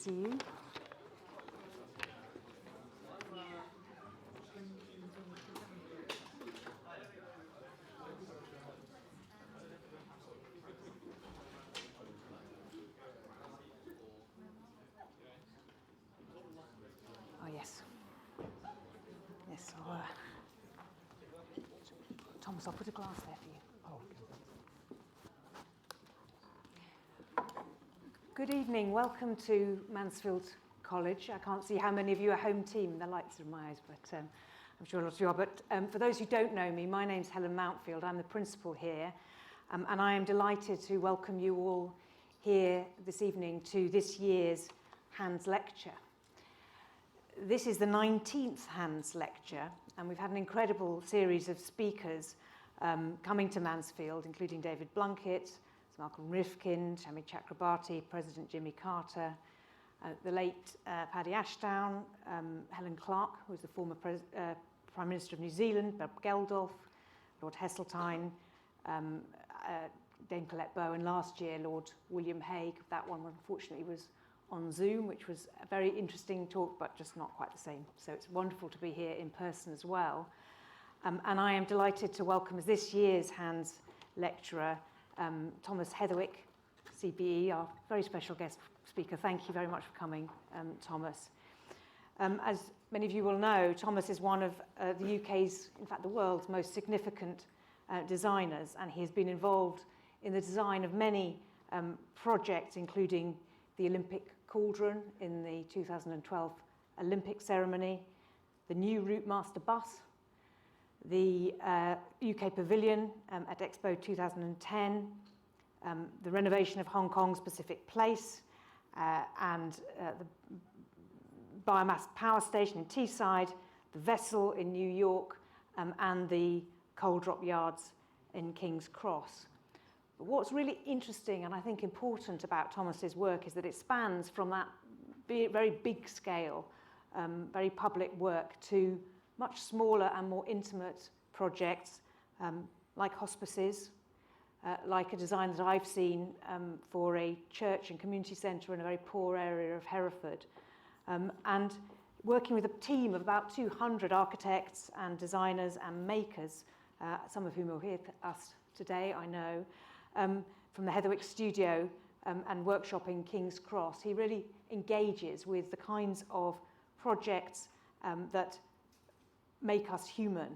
see you. Oh, yes. Yes, Thomas, I'll put a glass there for you. Oh, okay. Good evening. Welcome to Mansfield College. I can't see how many of you are home team. The lights are in my eyes, but I'm sure a lot of you are. But for those who don't know me, my name's Helen Mountfield. I'm the principal here, and I am delighted to welcome you all here this evening to this year's Hands Lecture. This is the 19th Hands Lecture, and we've had an incredible series of speakers coming to Mansfield, including David Blunkett, Malcolm Rifkin, Shami Chakrabarti, President Jimmy Carter, the late Paddy Ashdown, Helen Clark, who was the former Prime Minister of New Zealand, Bob Geldof, Lord Heseltine, Dame Colette Bowen, last year Lord William Hague. That one unfortunately was on Zoom, which was a very interesting talk, but just not quite the same. So it's wonderful to be here in person as well. And I am delighted to welcome as this year's Hands lecturer, Thomas Heatherwick, CBE, our very special guest speaker. Thank you very much for coming, Thomas. As many of you will know, Thomas is one of the UK's, in fact the world's most significant designers, and he has been involved in the design of many projects, including the Olympic Cauldron in the 2012 Olympic ceremony, the new Route Master bus, the UK Pavilion at Expo 2010, the renovation of Hong Kong's Pacific Place, and the biomass power station in Teesside, the vessel in New York, and the coal drop yards in King's Cross. But what's really interesting and I think important about Thomas's work is that it spans from that very big scale, very public work to much smaller and more intimate projects like hospices, like a design that I've seen for a church and community centre in a very poor area of Hereford, and working with a team of about 200 architects and designers and makers, some of whom are here with us today, I know, from the Heatherwick studio and workshop in King's Cross. He really engages with the kinds of projects that make us human.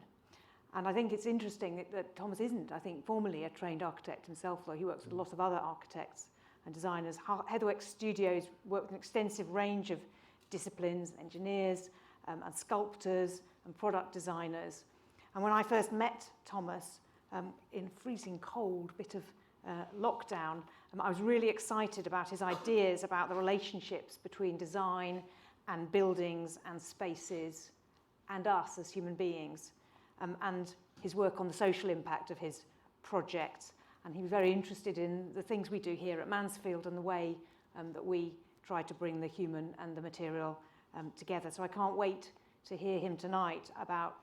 And I think it's interesting that Thomas isn't, I think, formally a trained architect himself, though he works with a lot of other architects and designers. Heatherwick Studios work with an extensive range of disciplines, engineers and sculptors and product designers. And when I first met Thomas in freezing cold bit of lockdown, I was really excited about his ideas about the relationships between design and buildings and spaces and us as human beings, and his work on the social impact of his projects. And he was very interested in the things we do here at Mansfield and the way that we try to bring the human and the material together. So I can't wait to hear him tonight about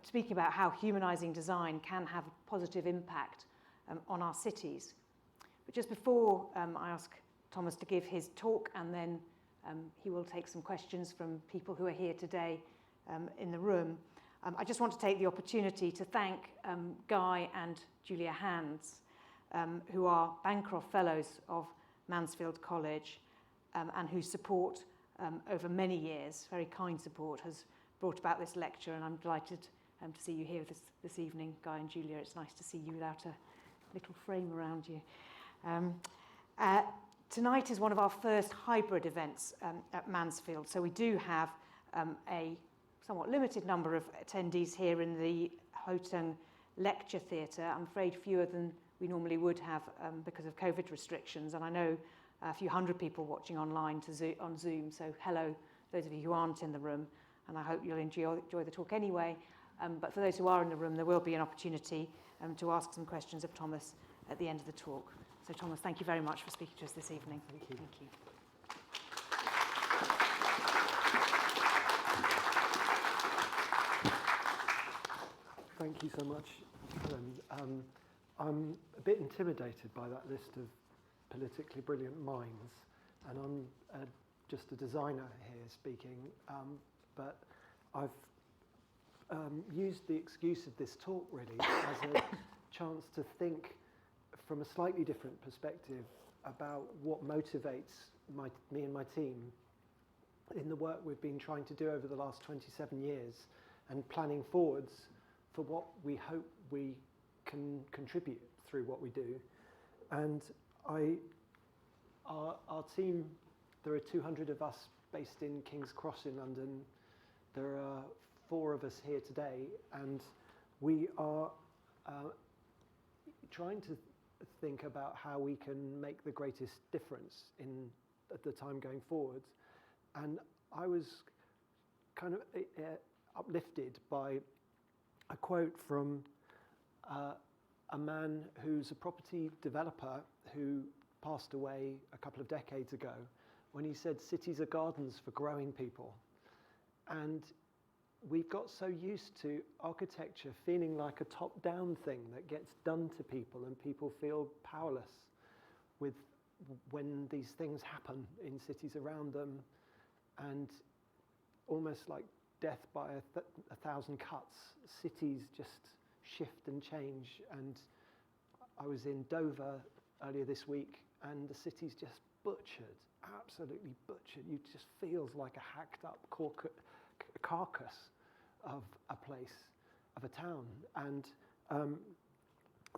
speaking about how humanising design can have a positive impact on our cities. But just before I ask Thomas to give his talk, and then he will take some questions from people who are here today in the room, I just want to take the opportunity to thank Guy and Julia Hands, who are Bancroft Fellows of Mansfield College, and whose support over many years, very kind support, has brought about this lecture. And I'm delighted to see you here this evening, Guy and Julia. It's nice to see you without a little frame around you. Tonight is one of our first hybrid events at Mansfield, so we do have a somewhat limited number of attendees here in the Houghton Lecture Theatre. I'm afraid fewer than we normally would have because of COVID restrictions, and I know a few hundred people watching online on Zoom, so hello those of you who aren't in the room, and I hope you'll enjoy the talk anyway. But for those who are in the room, there will be an opportunity to ask some questions of Thomas at the end of the talk. So Thomas, thank you very much for speaking to us this evening. Thank you. Thank you. Thank you so much, Helen. I'm a bit intimidated by that list of politically brilliant minds, and I'm just a designer here speaking, but I've used the excuse of this talk really as a chance to think from a slightly different perspective about what motivates me and my team in the work we've been trying to do over the last 27 years and planning forwards for what we hope we can contribute through what we do. And our team, there are 200 of us based in King's Cross in London. There are 4 of us here today, and we are trying to think about how we can make the greatest difference at the time going forward. And I was kind of uplifted by a quote from a man who's a property developer who passed away a couple of decades ago, when he said, "Cities are gardens for growing people." And we've got so used to architecture feeling like a top-down thing that gets done to people, and people feel powerless when these things happen in cities around them, and almost like death by a thousand cuts. Cities just shift and change. And I was in Dover earlier this week, and the city's just butchered, absolutely butchered. It just feels like a hacked up carcass of a place, of a town. And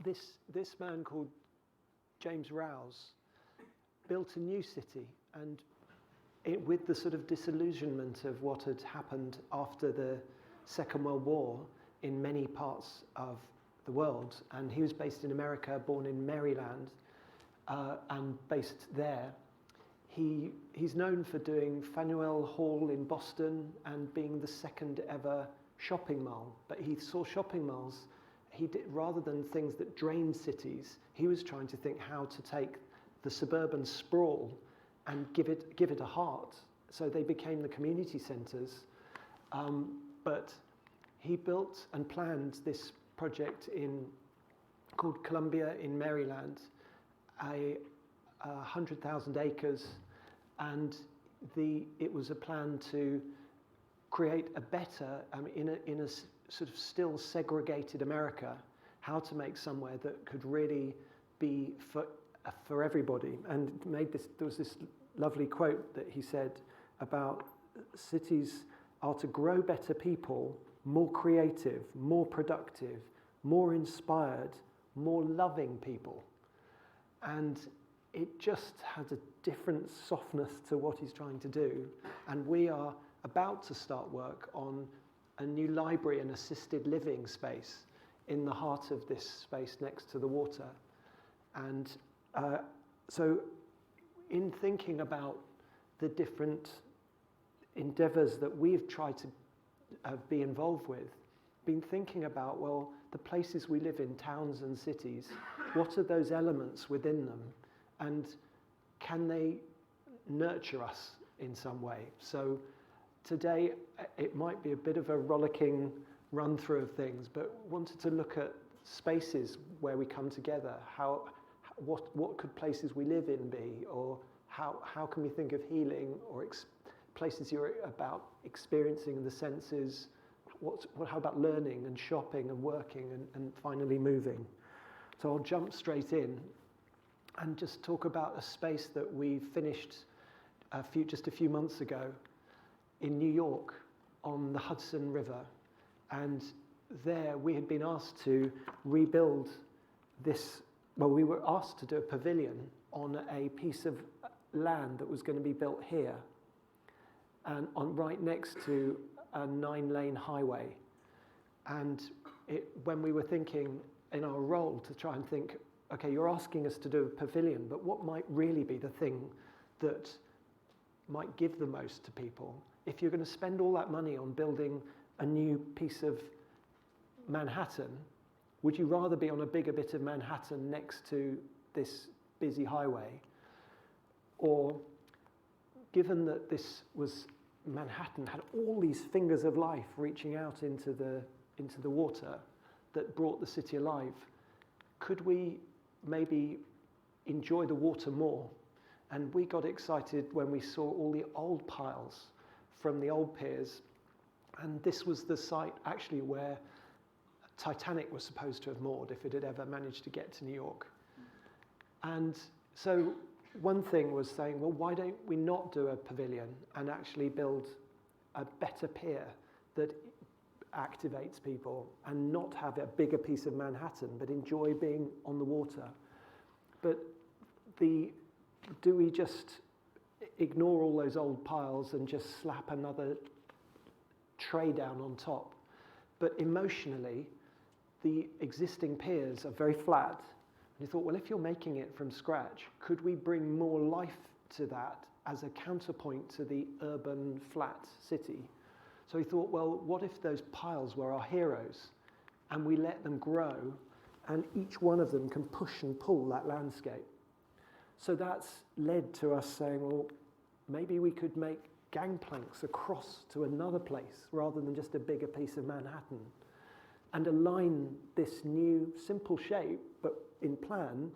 this man called James Rouse built a new city, and with the sort of disillusionment of what had happened after the Second World War in many parts of the world. And he was based in America, born in Maryland, and based there. He's known for doing Faneuil Hall in Boston and being the second ever shopping mall. But he saw shopping malls, rather than things that drained cities, he was trying to think how to take the suburban sprawl and give it a heart. So they became the community centres. But he built and planned this project called Columbia in Maryland, 100,000 acres, and it was a plan to create a better, in a sort of still segregated America, how to make somewhere that could really be for everybody. And there was this lovely quote that he said about cities are to grow better people, more creative, more productive, more inspired, more loving people. And it just has a different softness to what he's trying to do. And we are about to start work on a new library and assisted living space in the heart of this space next to the water. And so in thinking about the different endeavours that we've tried to be involved with, been thinking about, well, the places we live in, towns and cities, what are those elements within them? And can they nurture us in some way? So today, it might be a bit of a rollicking run through of things, but wanted to look at spaces where we come together. What could places we live in be? Or how can we think of healing, or places you're about experiencing the senses? How about learning and shopping and working and finally moving? So I'll jump straight in and just talk about a space that we finished just a few months ago in New York on the Hudson River. And there we had been asked to rebuild this, we were asked to do a pavilion on a piece of land that was going to be built here, and right next to a 9-lane highway. And when we were thinking in our role to try and think, okay, you're asking us to do a pavilion, but what might really be the thing that might give the most to people? If you're going to spend all that money on building a new piece of Manhattan, would you rather be on a bigger bit of Manhattan next to this busy highway? Or, given that this was Manhattan, had all these fingers of life reaching out into the water that brought the city alive, could we maybe enjoy the water more And we got excited when we saw all the old piles from the old piers. And this was the site actually where Titanic was supposed to have moored if it had ever managed to get to New York. And so one thing was saying, well, why don't we not do a pavilion and actually build a better pier that activates people and not have a bigger piece of Manhattan, but enjoy being on the water. But do we just ignore all those old piles and just slap another tray down on top? But emotionally, the existing piers are very flat. And you thought, well, if you're making it from scratch, could we bring more life to that as a counterpoint to the urban flat city? So we thought, well, what if those piles were our heroes and we let them grow and each one of them can push and pull that landscape? So that's led to us saying, well, maybe we could make gangplanks across to another place rather than just a bigger piece of Manhattan, and align this new simple shape, but in plan,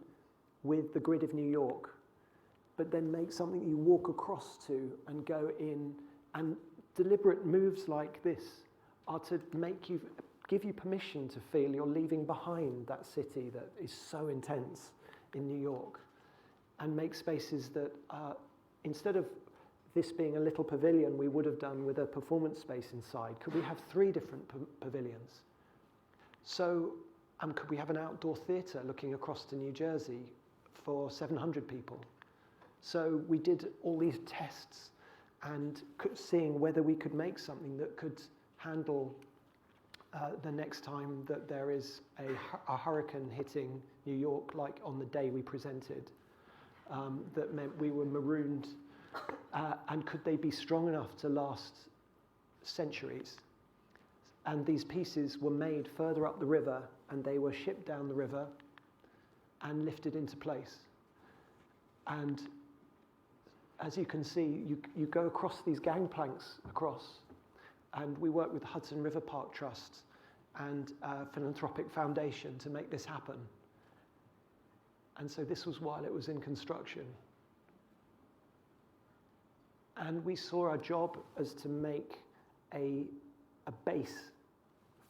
with the grid of New York, but then make something you walk across to and go in. And deliberate moves like this are to give you permission to feel you're leaving behind that city that is so intense in New York, and make spaces that instead of this being a little pavilion we would have done with a performance space inside, could we have 3 different pavilions? So could we have an outdoor theatre looking across to New Jersey for 700 people? So we did all these tests and seeing whether we could make something that could handle the next time that there is a hurricane hitting New York, like on the day we presented. That meant we were marooned, and could they be strong enough to last centuries? And these pieces were made further up the river, and they were shipped down the river and lifted into place. And as you can see, you go across these gangplanks across, and we work with the Hudson River Park Trust and Philanthropic Foundation to make this happen. And so this was while it was in construction. And we saw our job as to make a base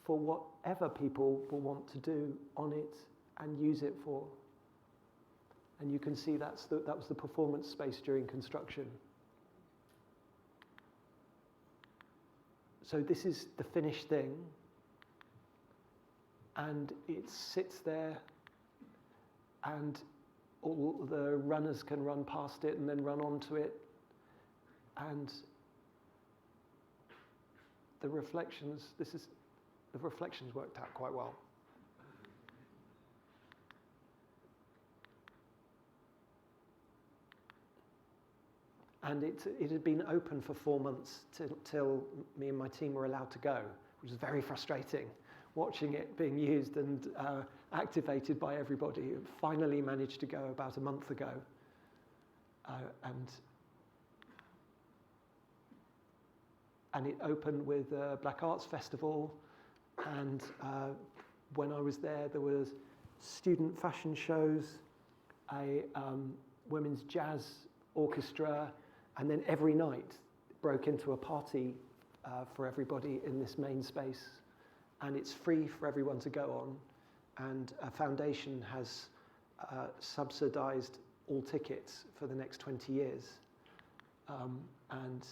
for whatever people will want to do on it and use it for. And you can see that was the performance space during construction. So this is the finished thing, and it sits there, and all the runners can run past it and then run onto it, and the reflections worked out quite well. And it had been open for 4 months till me and my team were allowed to go, which was very frustrating, watching it being used and activated by everybody. It finally managed to go about a month ago. And it opened with a Black Arts Festival, and when I was there was student fashion shows, a women's jazz orchestra, and then every night it broke into a party for everybody in this main space. And it's free for everyone to go on, and a foundation has subsidized all tickets for the next 20 years. And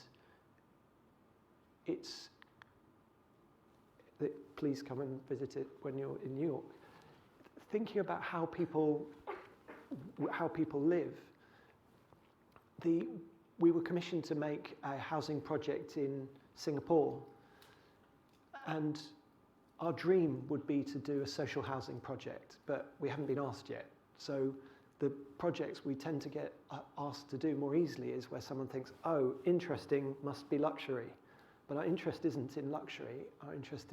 please come and visit it when you're in New York. Thinking about how people live, we were commissioned to make a housing project in Singapore, and our dream would be to do a social housing project, but we haven't been asked yet. So the projects we tend to get asked to do more easily is where someone thinks, oh, interesting, must be luxury. But our interest isn't in luxury. Our interest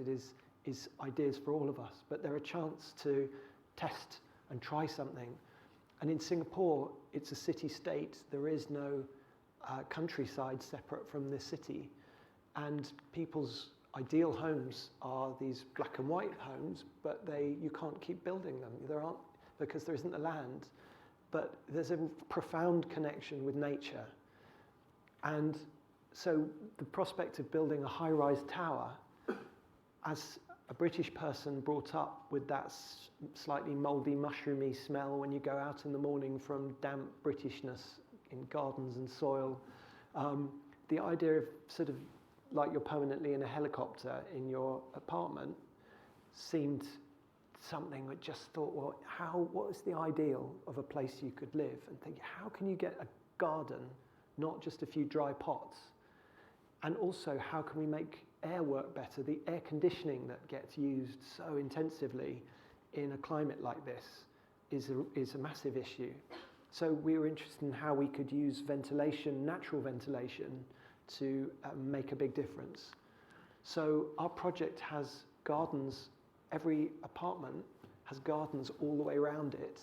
is ideas for all of us. But they're a chance to test and try something. And in Singapore, it's a city-state. There is no countryside separate from the city. And people's ideal homes are these black and white homes, but you can't keep building them. There aren't, because there isn't the land. but there's a profound connection with nature. And so the prospect of building a high-rise tower, as a British person brought up with that slightly mouldy, mushroomy smell when you go out in the morning from damp Britishness in gardens and soil, the idea of sort of like you're permanently in a helicopter in your apartment seemed something that just thought, well, what is the ideal of a place you could live? And think, how can you get a garden, not just a few dry pots? And also, how can we make air work better? The air conditioning that gets used so intensively in a climate like this is a massive issue. So we were interested in how we could use ventilation, natural ventilation, to make a big difference. So our project has gardens. Every apartment has gardens all the way around it,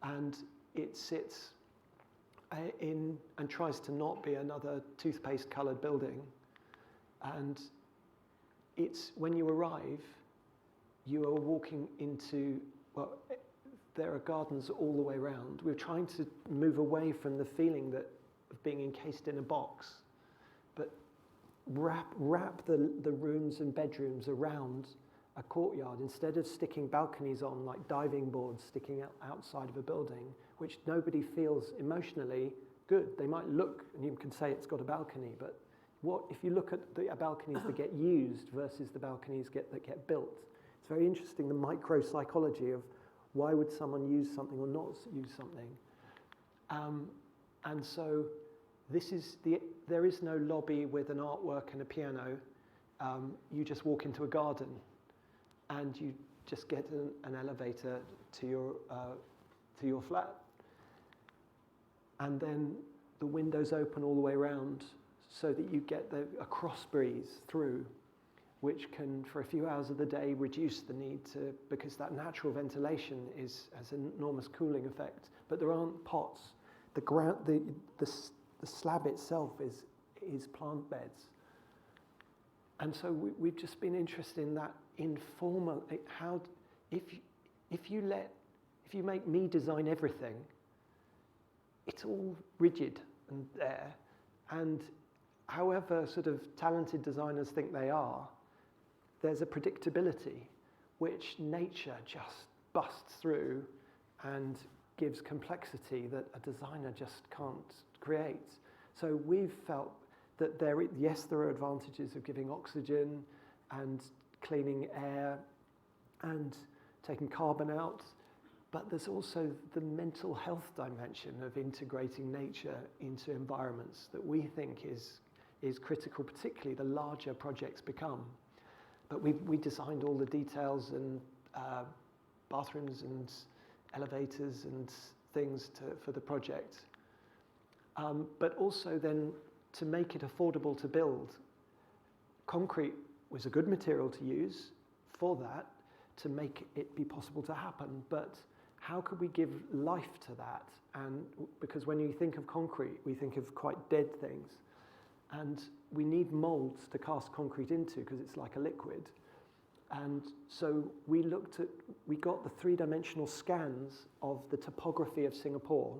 and it sits in and tries to not be another toothpaste-coloured building. And it's when you arrive, you are walking into, well, there are gardens all the way around. We're trying to move away from the feeling of being encased in a box, but wrap the rooms and bedrooms around a courtyard instead of sticking balconies on like diving boards sticking outside of a building, which nobody feels emotionally good. They might look and you can say it's got a balcony, but what if you look at the balconies that get used versus the balconies that get built? It's very interesting, the micro psychology of why would someone use something or not use something. And so there is no lobby with an artwork and a piano. You just walk into a garden and you just get an elevator to your flat. And then the windows open all the way around so that you get a cross breeze through, which can, for a few hours of the day, reduce the need to, because that natural ventilation has an enormous cooling effect. But there aren't pots. The slab itself is plant beds. And so we've just been interested in that informal, how, if you make me design everything, it's all rigid and there. And however sort of talented designers think they are, there's a predictability which nature just busts through and gives complexity that a designer just can't create. So we've felt that yes, there are advantages of giving oxygen and cleaning air and taking carbon out, but there's also the mental health dimension of integrating nature into environments that we think is critical, particularly the larger projects become. But we designed all the details and bathrooms and elevators and things for the project. But also then to make it affordable to build, concrete was a good material to use for that, to make it be possible to happen. But how could we give life to that? And because when you think of concrete, we think of quite dead things. And we need molds to cast concrete into because it's like a liquid. And so we got the three-dimensional scans of the topography of Singapore.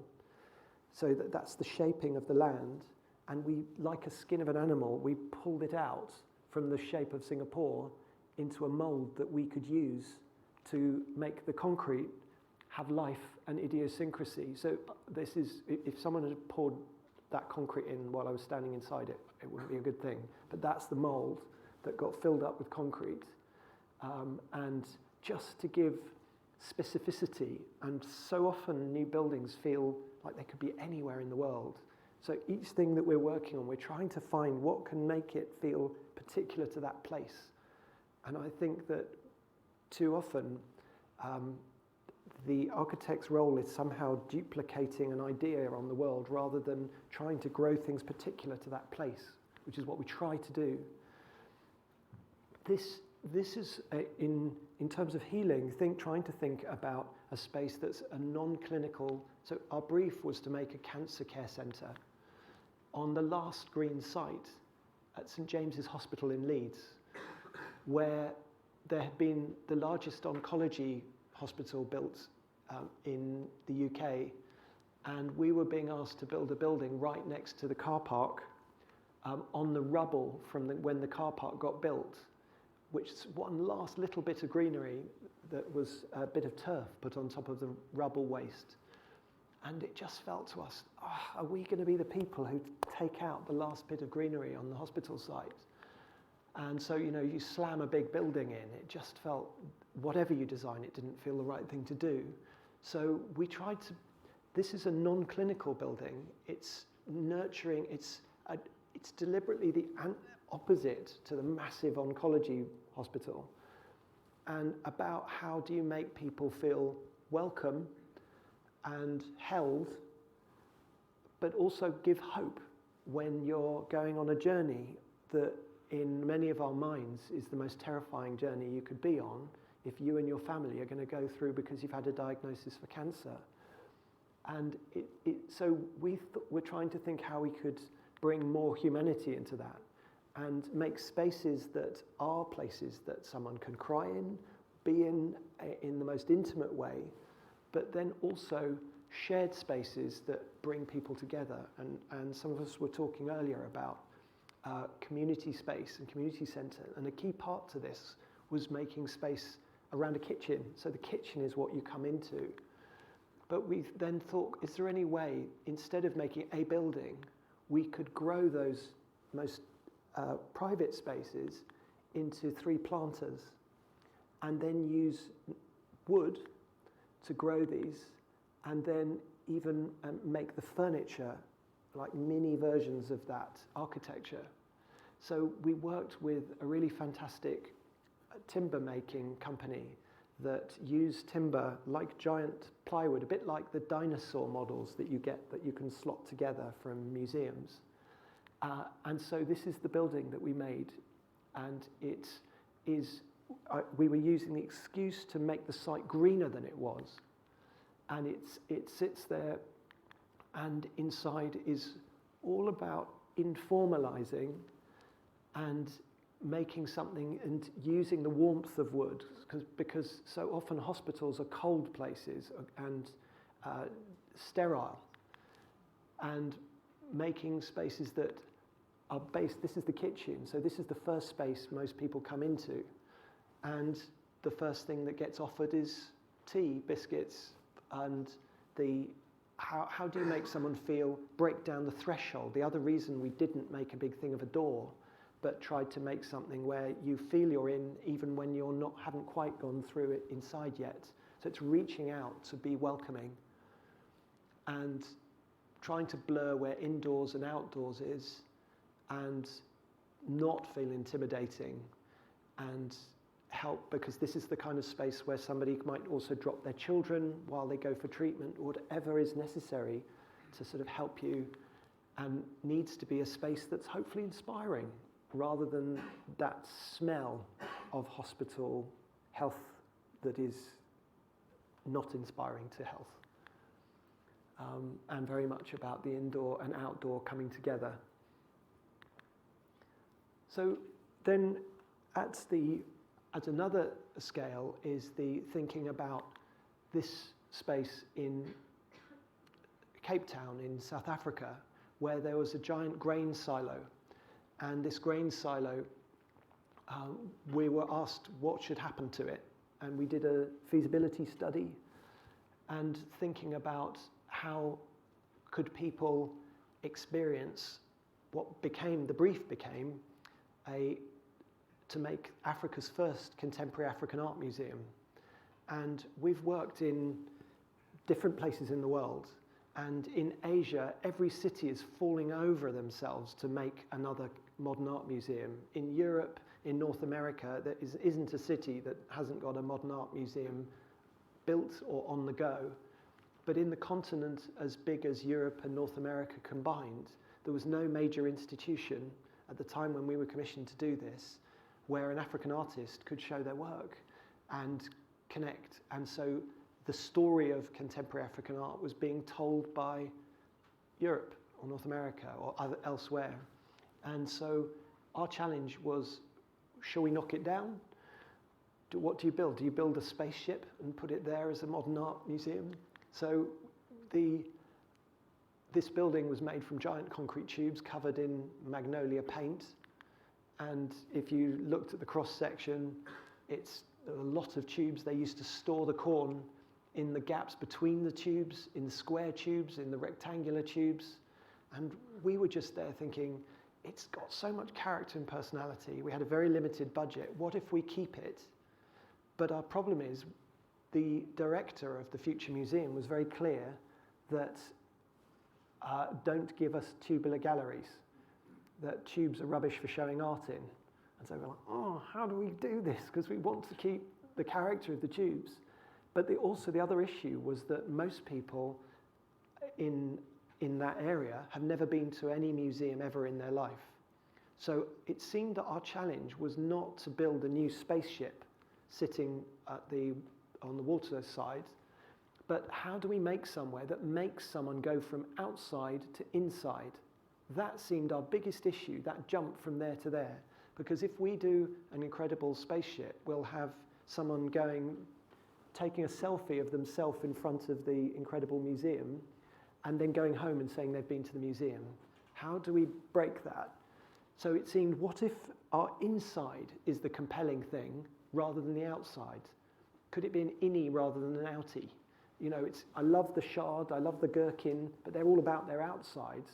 So that's the shaping of the land. And we, like a skin of an animal, we pulled it out from the shape of Singapore into a mold that we could use to make the concrete have life and idiosyncrasy. So this is, if someone had poured that concrete in while I was standing inside it, it wouldn't be a good thing. But that's the mold that got filled up with concrete. And just to give specificity, and so often new buildings feel like they could be anywhere in the world. So each thing that we're working on, we're trying to find what can make it feel particular to that place. And I think that too often the architect's role is somehow duplicating an idea on the world rather than trying to grow things particular to that place, which is what we try to do. This is, in terms of healing, trying to think about a space that's a non-clinical. So our brief was to make a cancer care centre on the last green site at St James's Hospital in Leeds, where there had been the largest oncology hospital built in the UK, and we were being asked to build a building right next to the car park on the rubble from when the car park got built, which is one last little bit of greenery that was a bit of turf put on top of the rubble waste. And it just felt to us, are we going to be the people who take out the last bit of greenery on the hospital site? And so, you slam a big building in, it just felt, whatever you design, it didn't feel the right thing to do. So we tried to, this is a non-clinical building, it's nurturing, it's deliberately the opposite to the massive oncology hospital, and about how do you make people feel welcome and held, but also give hope when you're going on a journey that in many of our minds is the most terrifying journey you could be on if you and your family are going to go through because you've had a diagnosis for cancer. And so we're trying to think how we could bring more humanity into that and make spaces that are places that someone can cry in, be in the most intimate way, but then also shared spaces that bring people together. And some of us were talking earlier about community space and community centre, and a key part to this was making space around a kitchen. So the kitchen is what you come into. But we then thought, is there any way, instead of making a building, we could grow those most private spaces into 3 planters and then use wood to grow these, and then even make the furniture like mini versions of that architecture. So we worked with a really fantastic timber making company that use timber like giant plywood, a bit like the dinosaur models that you get that you can slot together from museums. And so this is the building that we made, and it is, we were using the excuse to make the site greener than it was. And it sits there, and inside is all about informalizing and making something and using the warmth of wood, because so often hospitals are cold places and sterile, and making spaces that are based, this is the kitchen, so this is the first space most people come into, and the first thing that gets offered is tea, biscuits, and how do you make someone feel, break down the threshold? The other reason we didn't make a big thing of a door, but tried to make something where you feel you're in even when you're not, haven't quite gone through it inside yet. So it's reaching out to be welcoming and trying to blur where indoors and outdoors is and not feel intimidating and help, because this is the kind of space where somebody might also drop their children while they go for treatment, or whatever is necessary to sort of help you, and needs to be a space that's hopefully inspiring rather than that smell of hospital health that is not inspiring to health. And very much about the indoor and outdoor coming together. So then at another scale is the thinking about this space in Cape Town in South Africa, where there was a giant grain silo. And this grain silo, we were asked what should happen to it. And we did a feasibility study and thinking about how could people experience what became, the brief became, to make Africa's first contemporary African art museum. And we've worked in different places in the world. And in Asia, every city is falling over themselves to make another modern art museum. In Europe, in North America, there isn't a city that hasn't got a modern art museum built or on the go. But in the continent as big as Europe and North America combined, there was no major institution at the time when we were commissioned to do this where an African artist could show their work and connect. And so the story of contemporary African art was being told by Europe or North America or elsewhere. And so our challenge was, shall we knock it down? what do you build? Do you build a spaceship and put it there as a modern art museum? So this building was made from giant concrete tubes covered in magnolia paint. And if you looked at the cross-section, it's a lot of tubes. They used to store the corn in the gaps between the tubes, in the square tubes, in the rectangular tubes. And we were just there thinking, it's got so much character and personality. We had a very limited budget. What if we keep it? But our problem is, the director of the Future Museum was very clear that don't give us tubular galleries, that tubes are rubbish for showing art in. And so we're like, oh, how do we do this? Because we want to keep the character of the tubes. But also the other issue was that most people in that area have never been to any museum ever in their life. So it seemed that our challenge was not to build a new spaceship sitting on the water side, but how do we make somewhere that makes someone go from outside to inside? That seemed our biggest issue, that jump from there to there. Because if we do an incredible spaceship, we'll have someone taking a selfie of themselves in front of the incredible museum and then going home and saying they've been to the museum. How do we break that? So it seemed, what if our inside is the compelling thing rather than the outside? Could it be an innie rather than an outie? You know, I love the shard, I love the gherkin, but they're all about their outsides.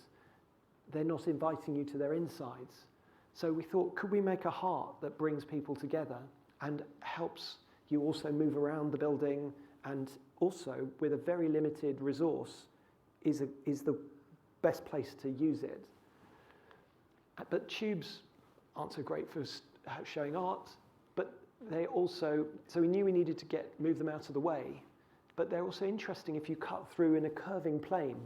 They're not inviting you to their insides. So we thought, could we make a heart that brings people together and helps you also move around the building, and also with a very limited resource is the best place to use it. But tubes aren't so great for showing art, but they also, so we knew we needed to move them out of the way, but they're also interesting if you cut through in a curving plane.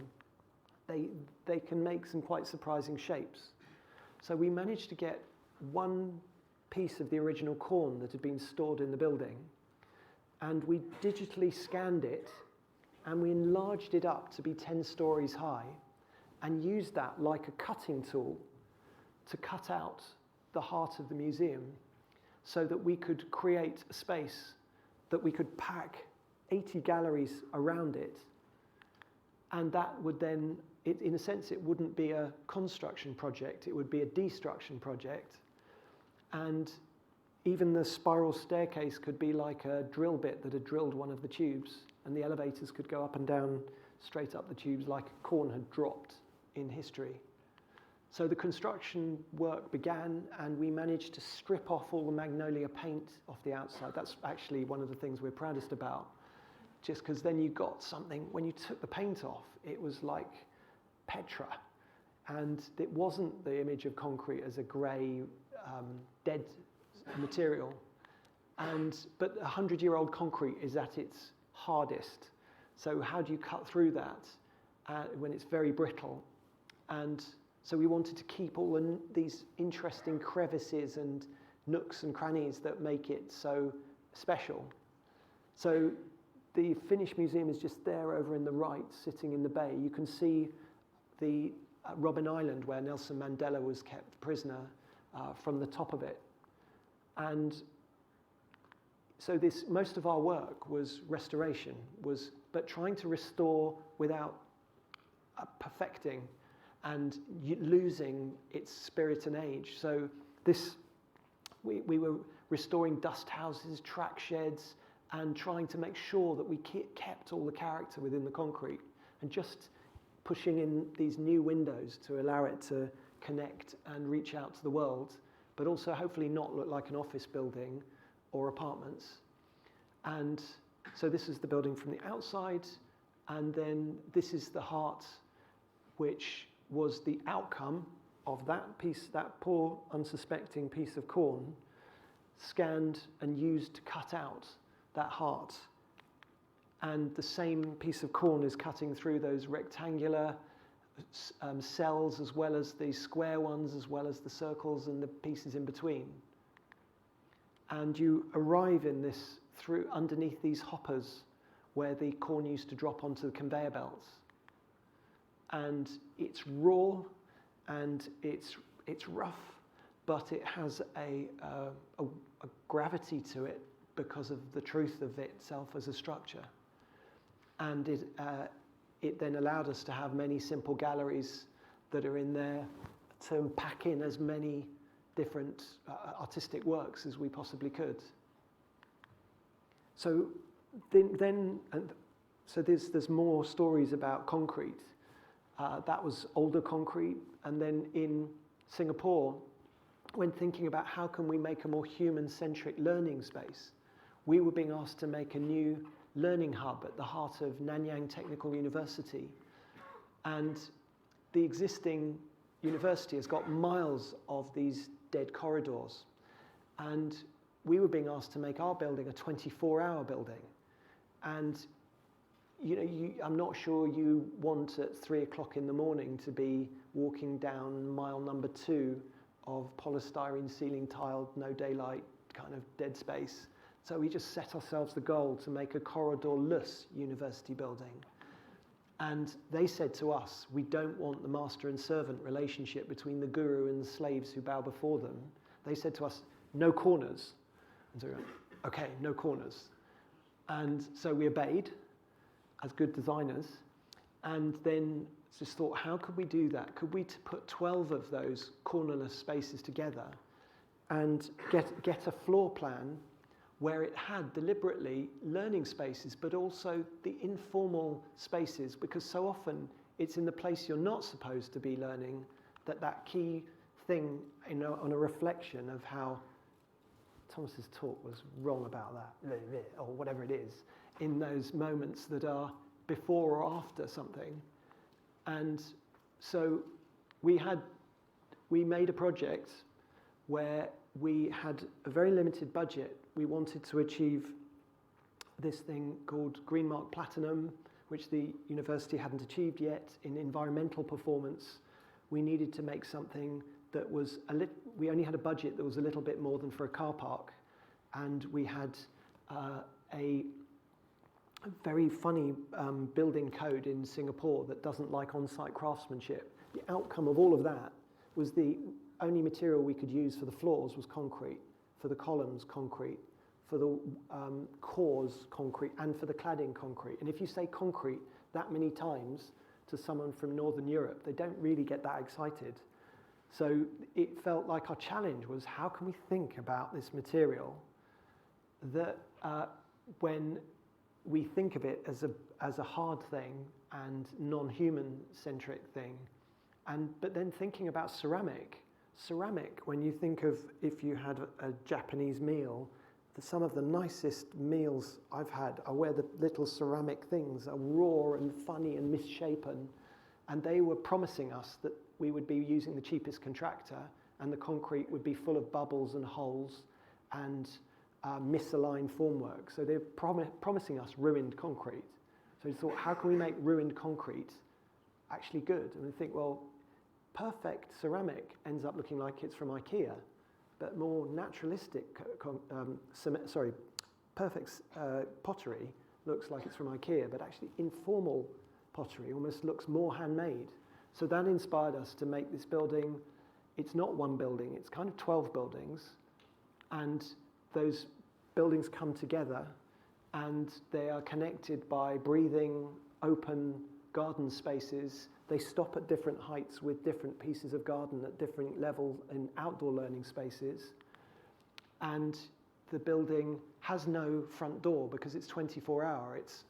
They can make some quite surprising shapes. So we managed to get one piece of the original corn that had been stored in the building, and we digitally scanned it, and we enlarged it up to be 10 stories high, and used that like a cutting tool to cut out the heart of the museum, so that we could create a space that we could pack 80 galleries around it, and that would then, in a sense, it wouldn't be a construction project, it would be a destruction project. And even the spiral staircase could be like a drill bit that had drilled one of the tubes, and the elevators could go up and down straight up the tubes like corn had dropped in history. So the construction work began, and we managed to strip off all the magnolia paint off the outside. That's actually one of the things we're proudest about, just because then you got something, when you took the paint off, it was like Petra, and it wasn't the image of concrete as a grey, dead material. But 100-year-old concrete is at its hardest. So how do you cut through that when it's very brittle? And so we wanted to keep all these interesting crevices and nooks and crannies that make it so special. So the finished museum is just there over in the right, sitting in the bay. You can see the Robben Island where Nelson Mandela was kept prisoner from the top of it. And so most of our work was restoration, but trying to restore without perfecting and losing its spirit and age. So we were restoring dust houses, track sheds, and trying to make sure that we kept all the character within the concrete, and just pushing in these new windows to allow it to connect and reach out to the world, but also hopefully not look like an office building or apartments. And so this is the building from the outside, and then this is the heart, which was the outcome of that piece, that poor unsuspecting piece of corn, scanned and used to cut out that heart. And the same piece of corn is cutting through those rectangular cells, as well as the square ones, as well as the circles and the pieces in between. And you arrive in this through underneath these hoppers where the corn used to drop onto the conveyor belts. And it's raw and it's rough, but it has a gravity to it because of the truth of itself as a structure. And it then allowed us to have many simple galleries that are in there to pack in as many different artistic works as we possibly could. So so there's more stories about concrete. That was older concrete, and then in Singapore, when thinking about how can we make a more human-centric learning space, we were being asked to make a new learning hub at the heart of Nanyang Technical University. And the existing university has got miles of these dead corridors. And we were being asked to make our building a 24-hour building. And I'm not sure you want at 3 o'clock in the morning to be walking down mile number 2 of polystyrene ceiling tiled, no daylight kind of dead space. So we just set ourselves the goal to make a corridor-less university building. And they said to us, we don't want the master and servant relationship between the guru and the slaves who bow before them. They said to us, no corners. And so we went, okay, no corners. And so we obeyed as good designers, and then just thought, how could we do that? Could we put 12 of those cornerless spaces together and get a floor plan where it had deliberately learning spaces, but also the informal spaces, because so often it's in the place you're not supposed to be learning that key thing, on a reflection of how Thomas's talk was wrong about that, or whatever it is, in those moments that are before or after something. And so we made a project where we had a very limited budget. We wanted to achieve this thing called Green Mark Platinum, which the university hadn't achieved yet in environmental performance. We needed to make something that was we only had a budget that was a little bit more than for a car park, and we had a very funny building code in Singapore that doesn't like on-site craftsmanship. The outcome of all of that was the only material we could use for the floors was concrete, for the columns concrete, for the cores concrete, and for the cladding concrete. And if you say concrete that many times to someone from Northern Europe, they don't really get that excited. So it felt like our challenge was, how can we think about this material that when we think of it as a hard thing and non-human centric thing, but then thinking about ceramic, when you think of, if you had a Japanese meal, some of the nicest meals I've had are where the little ceramic things are raw and funny and misshapen, and they were promising us that we would be using the cheapest contractor and the concrete would be full of bubbles and holes and misaligned formwork. So they're promising us ruined concrete. So we thought, how can we make ruined concrete actually good? And we think, well, perfect ceramic ends up looking like it's from IKEA, but more naturalistic, perfect pottery looks like it's from IKEA, but actually informal pottery almost looks more handmade. So that inspired us to make this building. It's not one building, it's kind of 12 buildings, and those buildings come together and they are connected by breathing, open garden spaces. They stop at different heights with different pieces of garden at different levels in outdoor learning spaces. And the building has no front door because it's 24-hour. It's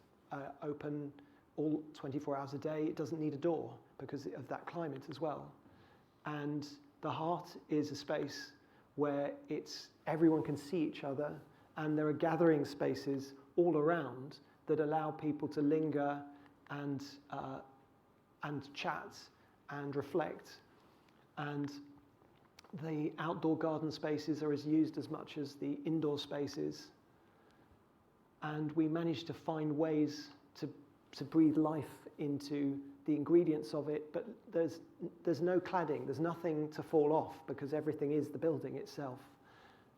open all 24 hours a day. It doesn't need a door because of that climate as well. And the heart is a space where everyone can see each other, and there are gathering spaces all around that allow people to linger and chat and reflect. And the outdoor garden spaces are used as much as the indoor spaces. And we managed to find ways to breathe life into the ingredients of it, but there's no cladding, there's nothing to fall off because everything is the building itself.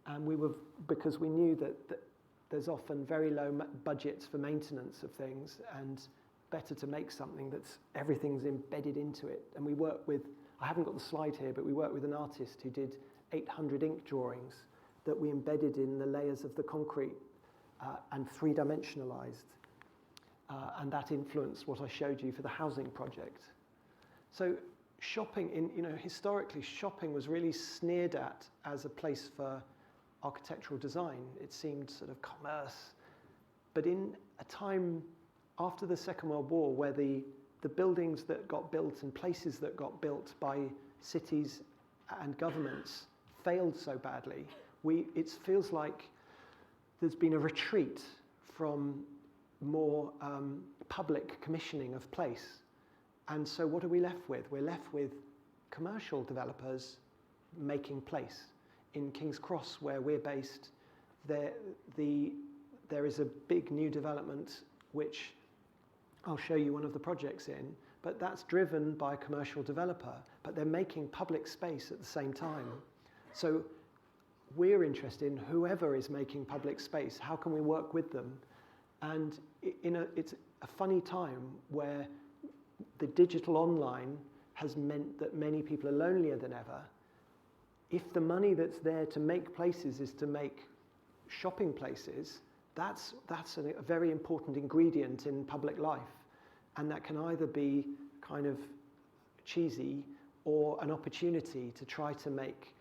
And because we knew that there's often very low budgets for maintenance of things, and better to make something everything's embedded into it. And we work with, I haven't got the slide here, but we worked with an artist who did 800 ink drawings that we embedded in the layers of the concrete. and three-dimensionalized. And that influenced what I showed you for the housing project. So shopping, historically, shopping was really sneered at as a place for architectural design. It seemed sort of commerce. But in a time after the Second World War, where the buildings that got built and places that got built by cities and governments failed so badly, it feels like there's been a retreat from more public commissioning of place. And so what are we left with? We're left with commercial developers making place. In King's Cross, where we're based, there is a big new development which I'll show you one of the projects in, but that's driven by a commercial developer, but they're making public space at the same time. So we're interested in whoever is making public space, how can we work with them? And it's a funny time where the digital online has meant that many people are lonelier than ever. If the money that's there to make places is to make shopping places, that's a very important ingredient in public life. And that can either be kind of cheesy or an opportunity to try to make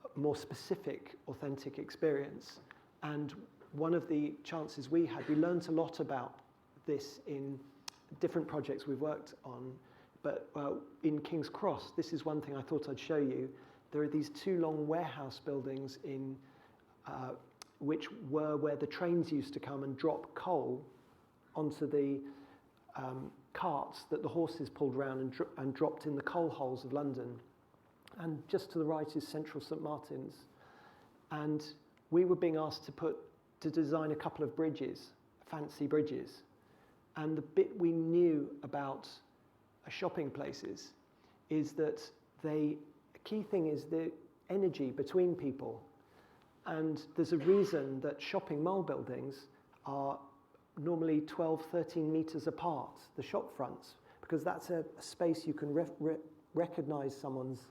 a more specific, authentic experience. And one of the chances we had, we learned a lot about this in different projects we've worked on. But in King's Cross, this is one thing I thought I'd show you. There are these two long warehouse buildings in which were where the trains used to come and drop coal onto the carts that the horses pulled around and dropped in the coal holes of London. And just to the right is Central St Martin's. And we were being asked to design a couple of bridges, fancy bridges. And the bit we knew about shopping places is that the key thing is the energy between people. And there's a reason that shopping mall buildings are normally 12, 13 meters apart, the shop fronts, because that's a space you can recognize someone's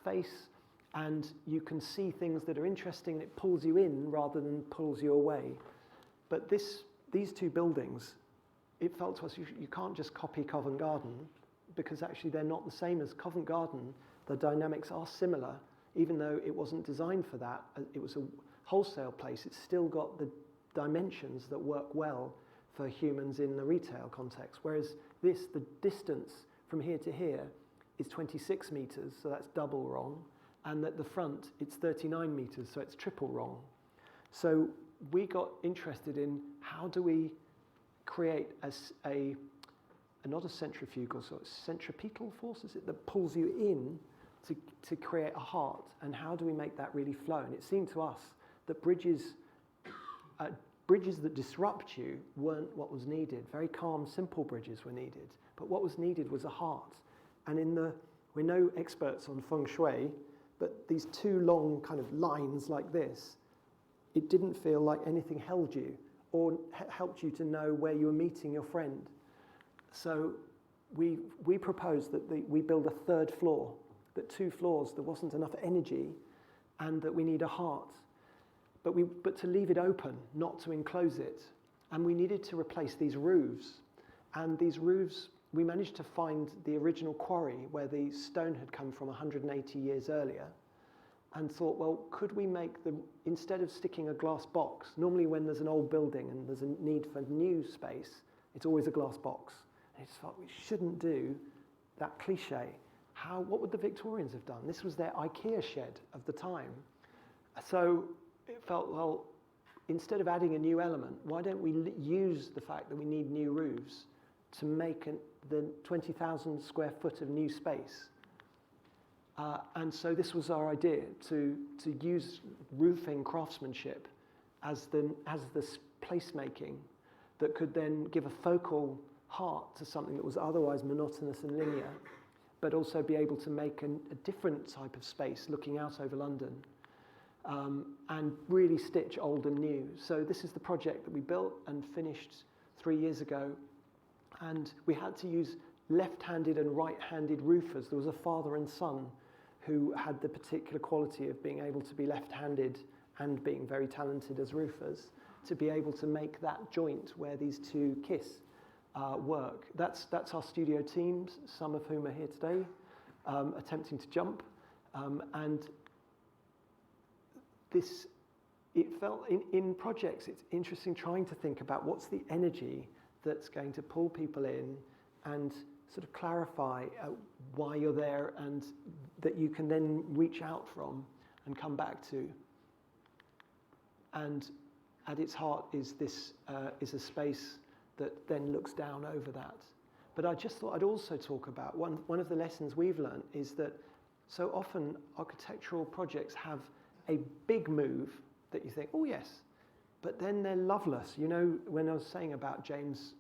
face, and you can see things that are interesting, and it pulls you in rather than pulls you away. But these two buildings, it felt to us you can't just copy Covent Garden, because actually they're not the same as Covent Garden. The dynamics are similar, even though it wasn't designed for that. It was a wholesale place. It's still got the dimensions that work well for humans in the retail context. Whereas the distance from here to here is 26 meters, so that's double wrong. And at the front, it's 39 meters, so it's triple wrong. So we got interested in how do we create not a centrifugal, so it's centripetal force, is it, that pulls you in to create a heart, and how do we make that really flow? And it seemed to us that bridges that disrupt you weren't what was needed. Very calm, simple bridges were needed. But what was needed was a heart. And we're no experts on feng shui, but these two long kind of lines like this, it didn't feel like anything held you or helped you to know where you were meeting your friend. So we proposed that we build a third floor, that 2 floors, there wasn't enough energy, and that we need a heart. But to leave it open, not to enclose it. And we needed to replace these roofs. And these roofs, we managed to find the original quarry where the stone had come from 180 years earlier, and thought, well, could we make instead of sticking a glass box, normally when there's an old building and there's a need for new space, it's always a glass box. And I just thought we shouldn't do that cliche. What would the Victorians have done? This was their IKEA shed of the time. So it felt, well, instead of adding a new element, why don't we use the fact that we need new roofs to make the 20,000 square foot of new space? And so this was our idea, to use roofing craftsmanship as the placemaking that could then give a focal heart to something that was otherwise monotonous and linear, but also be able to make a different type of space looking out over London, and really stitch old and new. So this is the project that we built and finished 3 years ago. And we had to use left-handed and right-handed roofers. There was a father and son who had the particular quality of being able to be left-handed and being very talented as roofers. to be able to make that joint where these two kiss work. That's our studio teams, some of whom are here today, attempting to jump. And this, it felt, in projects, it's interesting trying to think about what's the energy that's going to pull people in and sort of clarify why you're there and that you can then reach out from and come back to. And at its heart is this is a space that then looks down over that. But I just thought I'd also talk about one of the lessons we've learned is that so often architectural projects have a big move that you think, oh yes, but then they're loveless. You know, when I was saying about James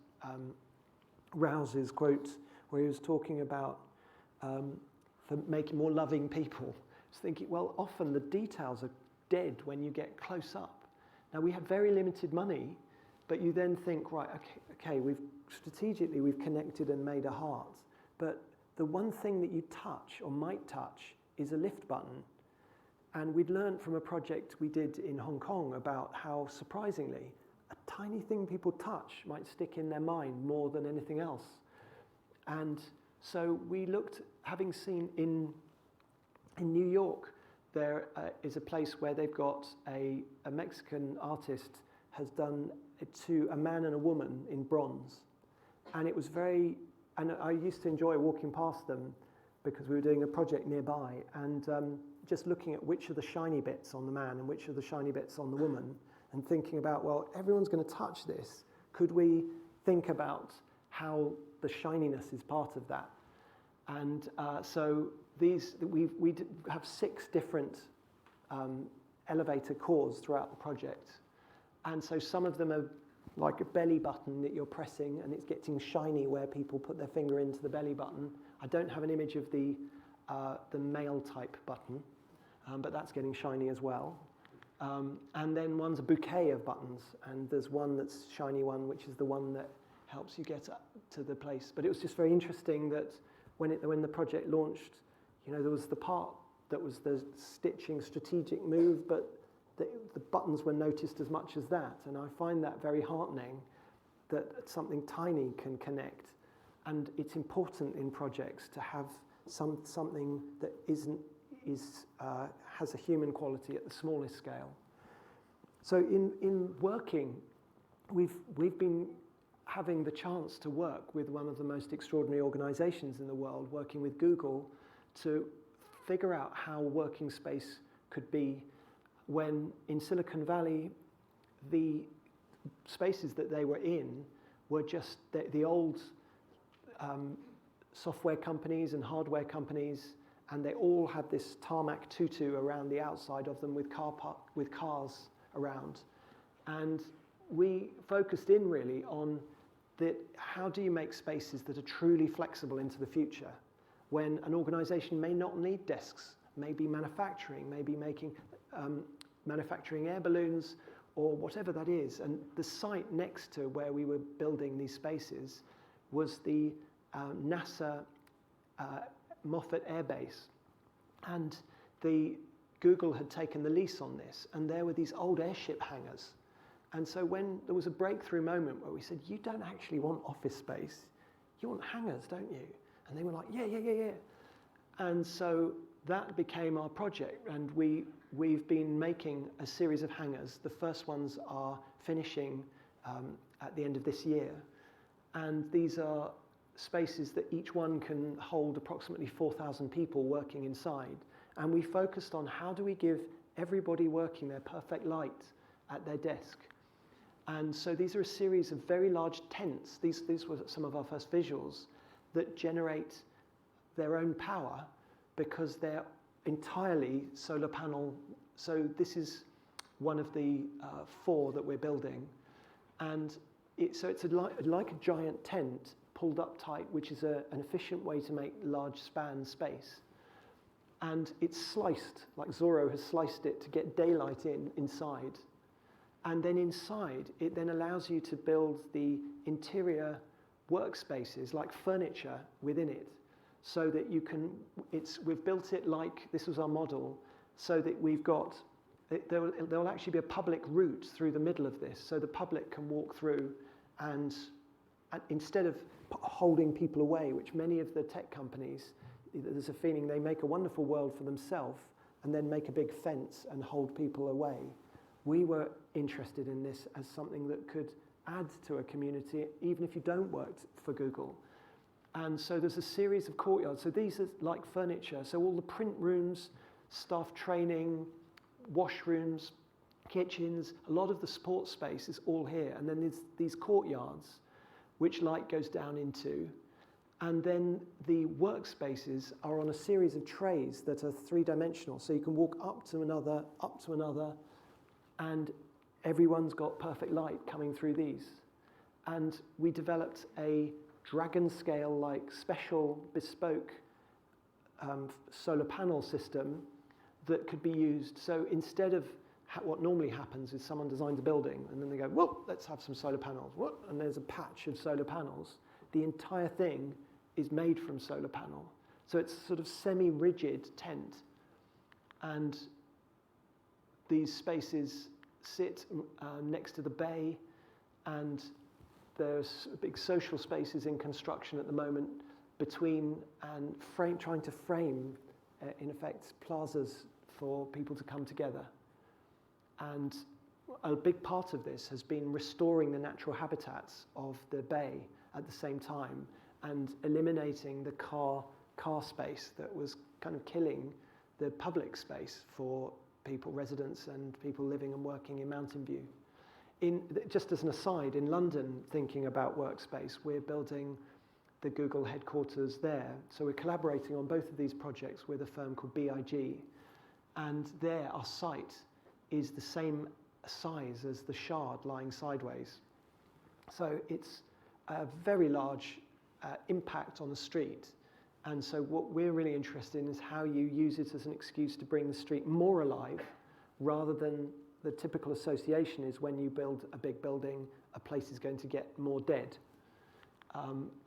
Rouse's quote where he was talking about for making more loving people, I was thinking, well, often the details are dead when you get close up. Now, we have very limited money, but you then think, right, okay, we've connected and made a heart, but the one thing that you touch or might touch is a lift button. And we'd learned from a project we did in Hong Kong about how, surprisingly, a tiny thing people touch might stick in their mind more than anything else. And so we looked, having seen in New York, there is a place where they've got a Mexican artist has done it to a man and a woman in bronze. And it was very, and I used to enjoy walking past them because we were doing a project nearby and just looking at which are the shiny bits on the man and which are the shiny bits on the woman and thinking about, well, everyone's going to touch this. Could we think about how the shininess is part of that? And so we have 6 different elevator cores throughout the project. And so some of them are like a belly button that you're pressing and it's getting shiny where people put their finger into the belly button. I don't have an image of the male type button, but that's getting shiny as well. And then one's a bouquet of buttons, and there's one that's shiny one, which is the one that helps you get up to the place. But it was just very interesting that when the project launched, you know, there was the part that was the stitching strategic move, but the buttons were noticed as much as that. And I find that very heartening that something tiny can connect. And it's important in projects to have something that has a human quality at the smallest scale. So in working, we've been having the chance to work with one of the most extraordinary organizations in the world, working with Google, to figure out how working space could be when in Silicon Valley, the spaces that they were in were just the old software companies and hardware companies, and they all had this tarmac tutu around the outside of them with cars around. And we focused in really on how do you make spaces that are truly flexible into the future when an organization may not need desks, maybe manufacturing, maybe making manufacturing air balloons or whatever that is. And the site next to where we were building these spaces was the NASA Moffett Air Base. And Google had taken the lease on this, and there were these old airship hangars. And so when there was a breakthrough moment where we said, you don't actually want office space, you want hangars, don't you? And they were like, yeah. And so that became our project, and we've been making a series of hangars. The first ones are finishing at the end of this year. And these are spaces that each one can hold approximately 4,000 people working inside. And we focused on how do we give everybody working their perfect light at their desk. And so these are a series of very large tents. These were some of our first visuals that generate their own power because they're entirely solar panel. So this is one of the 4 that we're building. And it's like a giant tent pulled up tight, which is an efficient way to make large span space. And it's sliced, like Zorro has sliced it to get daylight inside. And then inside, it then allows you to build the interior workspaces, like furniture within it, so that you can, we've built it like, this was our model, so that we've got there will actually be a public route through the middle of this, so the public can walk through, and instead of holding people away, which many of the tech companies, there's a feeling they make a wonderful world for themselves and then make a big fence and hold people away. We were interested in this as something that could add to a community, even if you don't work for Google. And so there's a series of courtyards. So these are like furniture. So all the print rooms, staff training, washrooms, kitchens, a lot of the sports space is all here. And then there's these courtyards, which light goes down into. And then the workspaces are on a series of trays that are three-dimensional. So you can walk up to another, and everyone's got perfect light coming through these. And we developed a dragon scale, like special bespoke solar panel system that could be used. So instead of what normally happens is someone designs a building and then they go, well, let's have some solar panels. Whoop, and there's a patch of solar panels. The entire thing is made from solar panel. So it's sort of semi-rigid tent. And these spaces sit next to the bay, and there's big social spaces in construction at the moment between and trying to frame, in effect, plazas for people to come together. And a big part of this has been restoring the natural habitats of the bay at the same time and eliminating the car space that was kind of killing the public space for people, residents and people living and working in Mountain View. Just as an aside, in London, thinking about workspace, we're building the Google headquarters there. So we're collaborating on both of these projects with a firm called BIG. And there, our site is the same size as the Shard lying sideways. So it's a very large impact on the street. And so what we're really interested in is how you use it as an excuse to bring the street more alive, rather than the typical association is when you build a big building, a place is going to get more dead.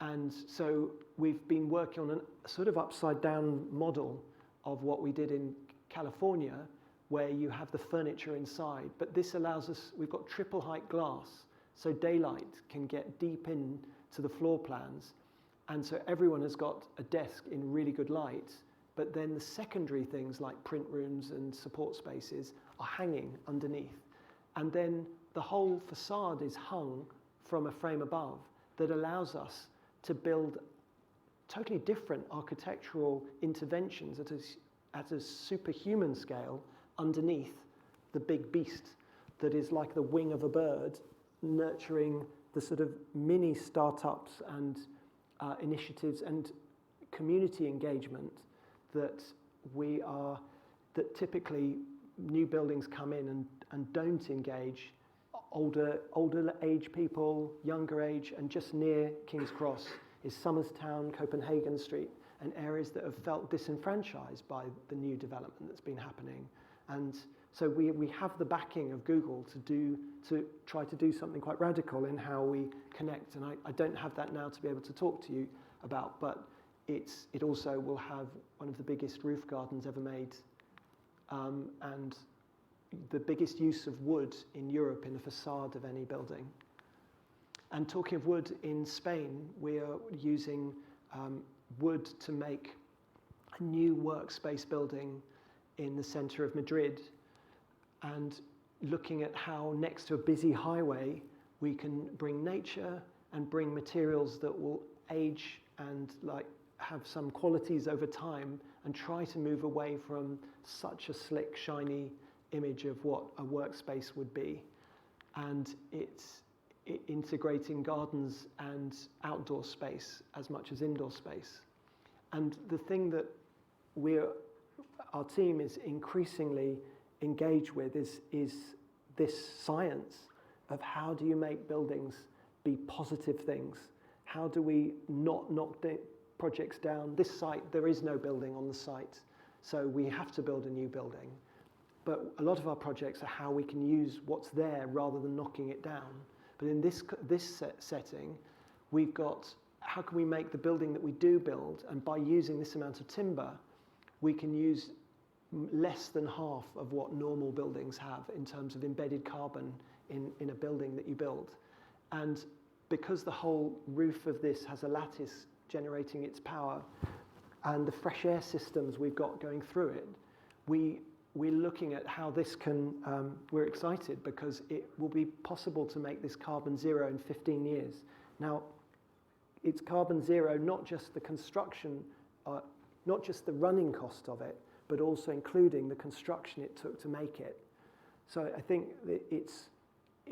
And so we've been working on a sort of upside down model of what we did in California, where you have the furniture inside. But this allows us, we've got triple height glass, so daylight can get deep into the floor plans. And so everyone has got a desk in really good light, but then the secondary things like print rooms and support spaces are hanging underneath. And then the whole facade is hung from a frame above that allows us to build totally different architectural interventions at a superhuman scale underneath the big beast that is like the wing of a bird, nurturing the sort of mini startups and initiatives and community engagement that typically new buildings come in and don't engage older age people, younger age, and just near King's Cross is Somerstown, Copenhagen Street, and areas that have felt disenfranchised by the new development that's been happening. And so we have the backing of Google to try to do something quite radical in how we connect. And I don't have that now to be able to talk to you about, but it also will have one of the biggest roof gardens ever made, and the biggest use of wood in Europe in the facade of any building. And talking of wood, in Spain, we are using wood to make a new workspace building in the center of Madrid, and looking at how next to a busy highway we can bring nature and bring materials that will age and like have some qualities over time, and try to move away from such a slick, shiny image of what a workspace would be. And it's integrating gardens and outdoor space as much as indoor space. And the thing that our team is increasingly engaged with is this science of how do you make buildings be positive things? How do we not knock the projects down? This site, there is no building on the site, so we have to build a new building. But a lot of our projects are how we can use what's there rather than knocking it down. But in this setting, we've got how can we make the building that we do build, and by using this amount of timber, we can use less than half of what normal buildings have in terms of embedded carbon in a building that you build. And because the whole roof of this has a lattice generating its power, and the fresh air systems we've got going through it, we're looking at how this can, we're excited because it will be possible to make this carbon zero in 15 years. Now, it's carbon zero, not just the construction, not just the running cost of it, but also including the construction it took to make it. So I think that it's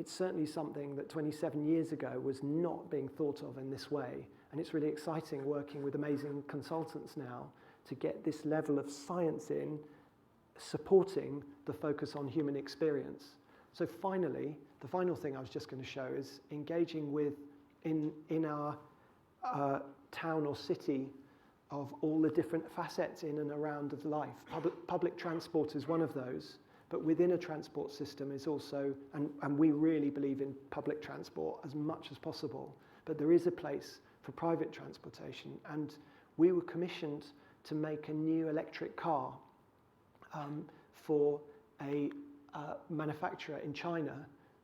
certainly something that 27 years ago was not being thought of in this way. And it's really exciting working with amazing consultants now to get this level of science in, supporting the focus on human experience. So finally, the final thing I was just going to show is engaging with, in our town or city, of all the different facets in and around of life. Public transport is one of those, but within a transport system is also, and we really believe in public transport as much as possible, but there is a place for private transportation, and we were commissioned to make a new electric car for a manufacturer in China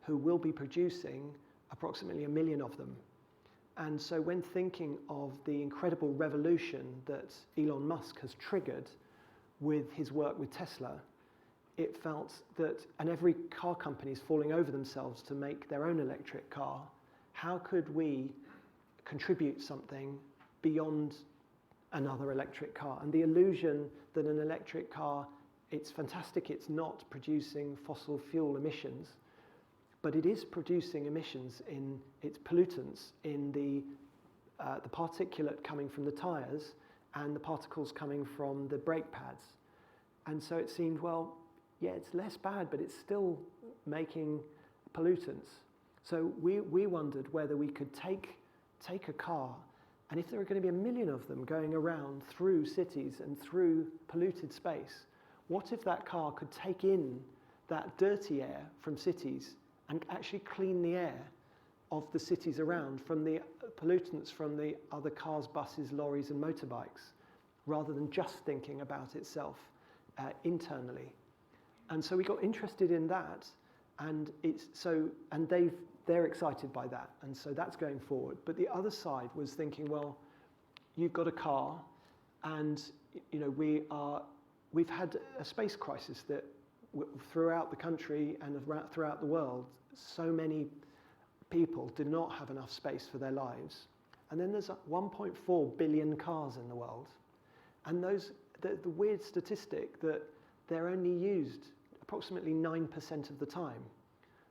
who will be producing approximately 1 million of them. And so when thinking of the incredible revolution that Elon Musk has triggered with his work with Tesla, it felt that, and every car company is falling over themselves to make their own electric car, how could we contribute something beyond another electric car? And the illusion that an electric car, it's fantastic, it's not producing fossil fuel emissions, but it is producing emissions in its pollutants in the particulate coming from the tyres and the particles coming from the brake pads. And so it seemed, well, yeah, it's less bad, but it's still making pollutants. So we wondered whether we could take a car, and if there were going to be 1 million of them going around through cities and through polluted space, what if that car could take in that dirty air from cities and actually clean the air of the cities around from the pollutants from the other cars, buses, lorries and motorbikes, rather than just thinking about itself internally. And so we got interested in that, and they're excited by that, and so that's going forward. But the other side was thinking, well, you've got a car, and you know we've had a space crisis that throughout the country and throughout the world, so many people do not have enough space for their lives. And then there's 1.4 billion cars in the world, and the weird statistic that they're only used approximately 9% of the time.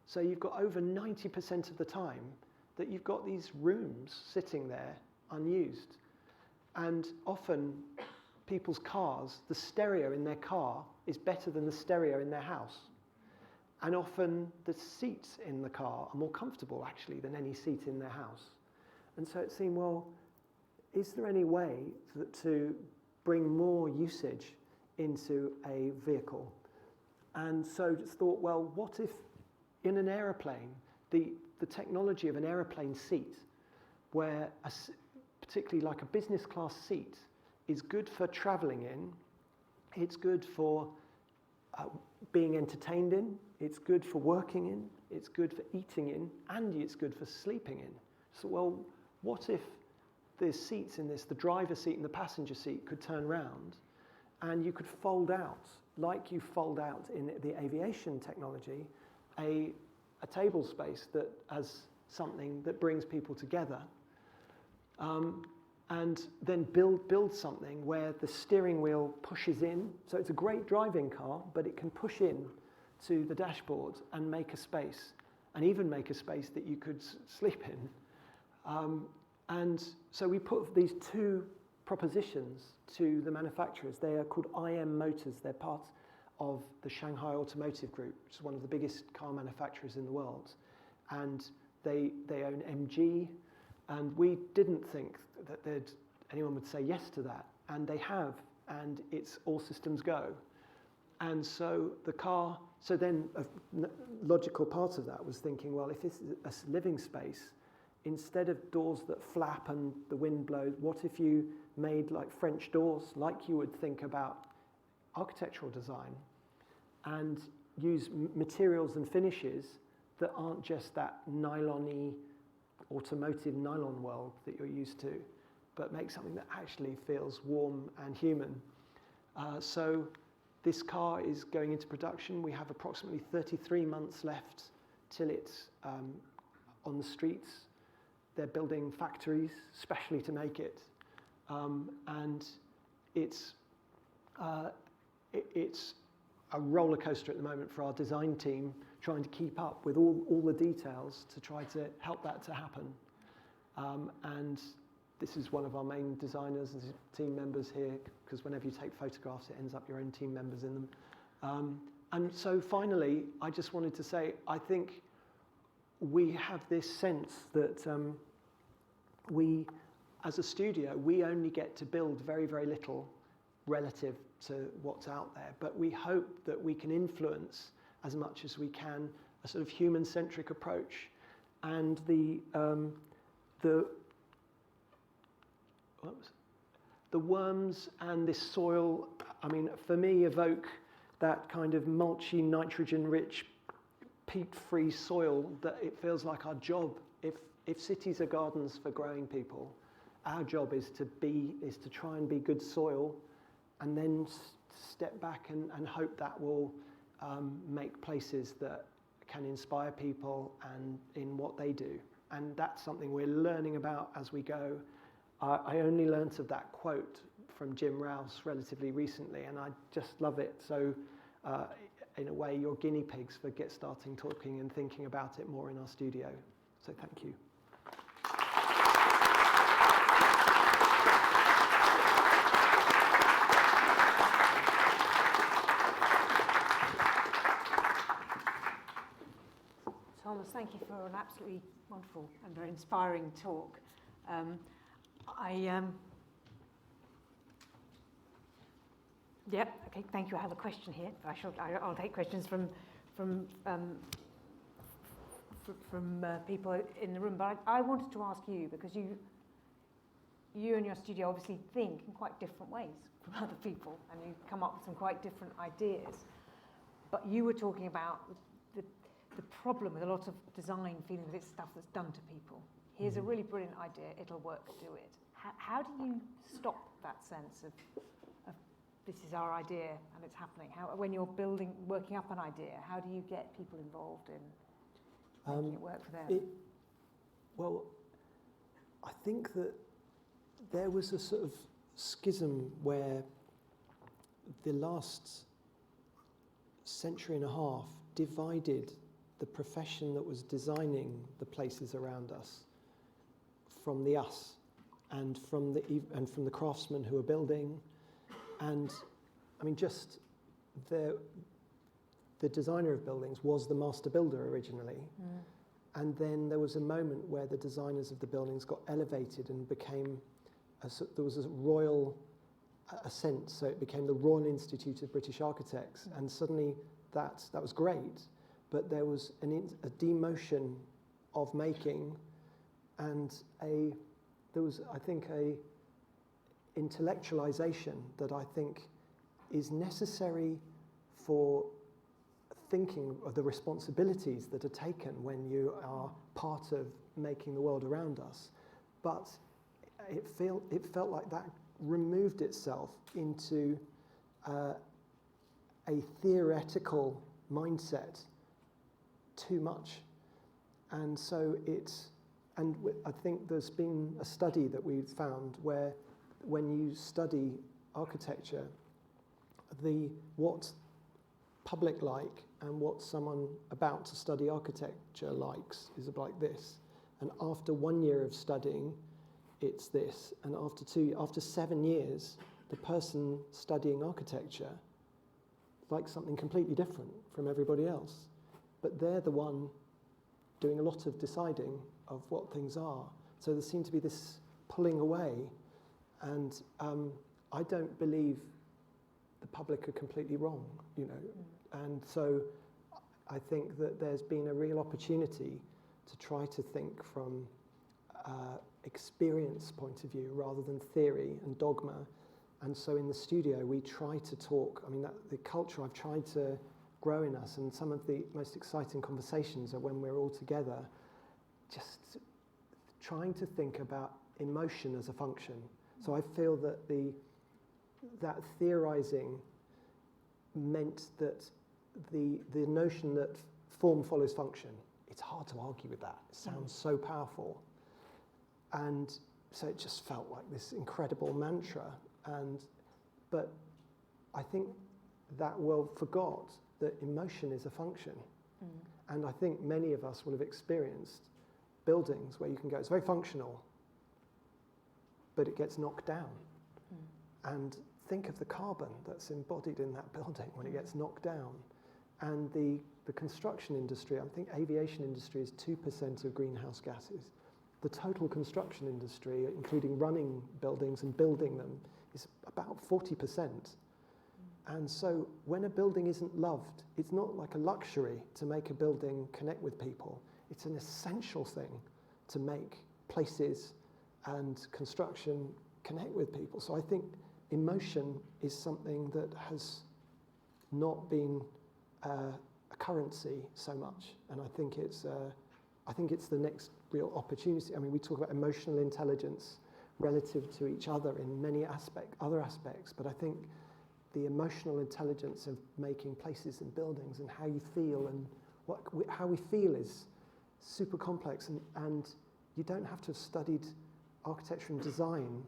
So you've got over 90% of the time that you've got these rooms sitting there unused. And often people's cars, the stereo in their car is better than the stereo in their house. And often the seats in the car are more comfortable actually than any seat in their house. And so it seemed, well, is there any way to bring more usage into a vehicle? And so just thought, well, what if in an aeroplane, the technology of an aeroplane seat, where particularly like a business class seat, is good for traveling in, it's good for being entertained in, it's good for working in, it's good for eating in, and it's good for sleeping in. So, well, what if the seats in this, the driver's seat and the passenger seat, could turn round and you could fold out, like you fold out in the aviation technology, a table space that as something that brings people together, and then build something where the steering wheel pushes in. So it's a great driving car, but it can push in to the dashboard and make a space, and even make a space that you could sleep in. And so we put these two propositions to the manufacturers. They are called IM Motors. They're part of the Shanghai Automotive Group, which is one of the biggest car manufacturers in the world. And they own MG, and we didn't think that anyone would say yes to that. And they have, and it's all systems go. And so then a logical part of that was thinking, well, if this is a living space, instead of doors that flap and the wind blows, what if you made like French doors, like you would think about architectural design and use materials and finishes that aren't just that nylon-y, automotive nylon world that you're used to, but make something that actually feels warm and human. So this car is going into production. We have approximately 33 months left till it's on the streets. They're building factories specially to make it. And it's a roller coaster at the moment for our design team, trying to keep up with all the details to try to help that to happen. And this is one of our main designers and team members here, because whenever you take photographs, it ends up your own team members in them. And so finally, I just wanted to say, I think we have this sense that we, as a studio, we only get to build very, very little relative to what's out there, but we hope that we can influence as much as we can a sort of human-centric approach. And the worms and this soil, I mean, for me, evoke that kind of mulchy, nitrogen-rich, peat-free soil that it feels like our job. If cities are gardens for growing people, our job is to try and be good soil, and then step back and hope that will make places that can inspire people and in what they do. And that's something we're learning about as we go. I only learnt of that quote from Jim Rouse relatively recently, and I just love it. So in a way, you're guinea pigs for starting talking and thinking about it more in our studio. So thank you. Thomas, thank you for an absolutely wonderful and very inspiring talk. Yep, okay, thank you. I have a question here. I'll take questions from people in the room, but I wanted to ask you, because you and your studio obviously think in quite different ways from other people, and you come up with some quite different ideas. But you were talking about the problem with a lot of design feeling that it's stuff that's done to people. Here's a really brilliant idea, it'll work, do it. How do you stop that sense of this is our idea and it's happening? When you're working up an idea, how do you get people involved in making it work for them? Well, I think that there was a sort of schism where the last century and a half divided the profession that was designing the places around us from the us, and from the craftsmen who were building. And I mean, just the designer of buildings was the master builder originally. And then there was a moment where the designers of the buildings got elevated and became there was a royal ascent, so it became the Royal Institute of British Architects. And suddenly that was great, but there was a demotion of making, and there was, I think, a intellectualization that I think is necessary for thinking of the responsibilities that are taken when you are part of making the world around us. But it felt like that removed itself into a theoretical mindset too much. And so I think there's been a study that we've found where when you study architecture, what public like and what someone about to study architecture likes is like this. And after 1 year of studying, it's this. And after 7 years, the person studying architecture likes something completely different from everybody else. But they're the one doing a lot of deciding of what things are. So there seemed to be this pulling away. And I don't believe the public are completely wrong, you know. And so I think that there's been a real opportunity to try to think from experience point of view rather than theory and dogma, And so in the studio, we try to talk, I mean, the culture I've tried to grow in us, and some of the most exciting conversations are when we're all together, just trying to think about emotion as a function. So I feel that that theorizing meant that the notion that form follows function, it's hard to argue with that. It sounds so powerful. And so it just felt like this incredible mantra. But I think that world forgot that emotion is a function. And I think many of us will have experienced buildings where you can go, it's very functional, but it gets knocked down. And think of the carbon that's embodied in that building when it gets knocked down. And the construction industry, I think aviation industry is 2% of greenhouse gases. The total construction industry, including running buildings and building them, is about 40%. And so when a building isn't loved, it's not like a luxury to make a building connect with people. It's an essential thing to make places and construction connect with people. So I think emotion is something that has not been a currency so much, and I think it's the next real opportunity. I mean, we talk about emotional intelligence relative to each other in many other aspects, but I think the emotional intelligence of making places and buildings and how you feel and how we feel is super complex, and you don't have to have studied architecture and design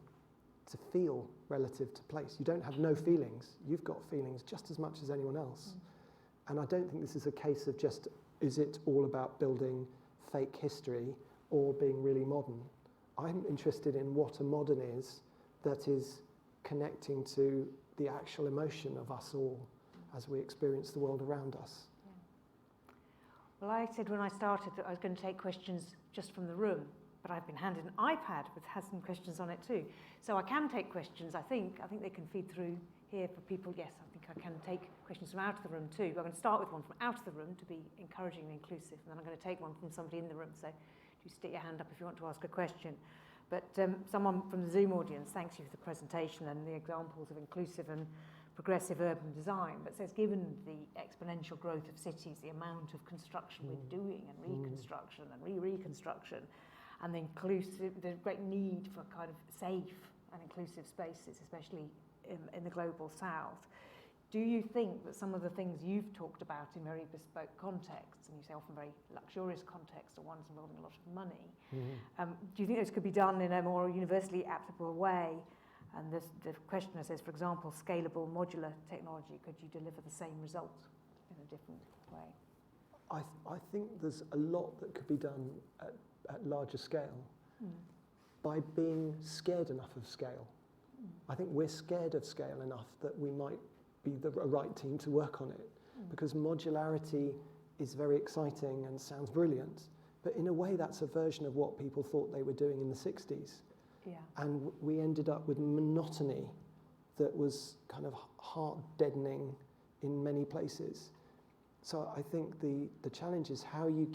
to feel relative to place. You don't have no feelings. You've got feelings just as much as anyone else. And I don't think this is a case of just, is it all about building fake history or being really modern? I'm interested in what a modern is that is connecting to the actual emotion of us all as we experience the world around us. Well, I said when I started that I was going to take questions just from the room, but I've been handed an iPad which has some questions on it too. So I can take questions, I think they can feed through here for people. Yes, I think I can take questions from out of the room too. I'm going to start with one from out of the room to be encouraging and inclusive, and then I'm going to take one from somebody in the room. So do stick your hand up if you want to ask a question. But someone from the Zoom audience, thanks you for the presentation and the examples of inclusive and progressive urban design, but says given the exponential growth of cities, the amount of construction we're doing and reconstruction and reconstruction, and the great need for kind of safe and inclusive spaces, especially in the global south. Do you think that some of the things you've talked about in very bespoke contexts, and you say often very luxurious contexts or ones involving a lot of money, do you think those could be done in a more universally applicable way? And the questioner says, for example, scalable modular technology, could you deliver the same result in a different way? I think there's a lot that could be done at larger scale by being scared enough of scale. I think we're scared of scale enough that we might be the right team to work on it, because modularity is very exciting and sounds brilliant, but in a way that's a version of what people thought they were doing in the 60s. Yeah. And we ended up with monotony that was kind of heart-deadening in many places. So I think the challenge is how you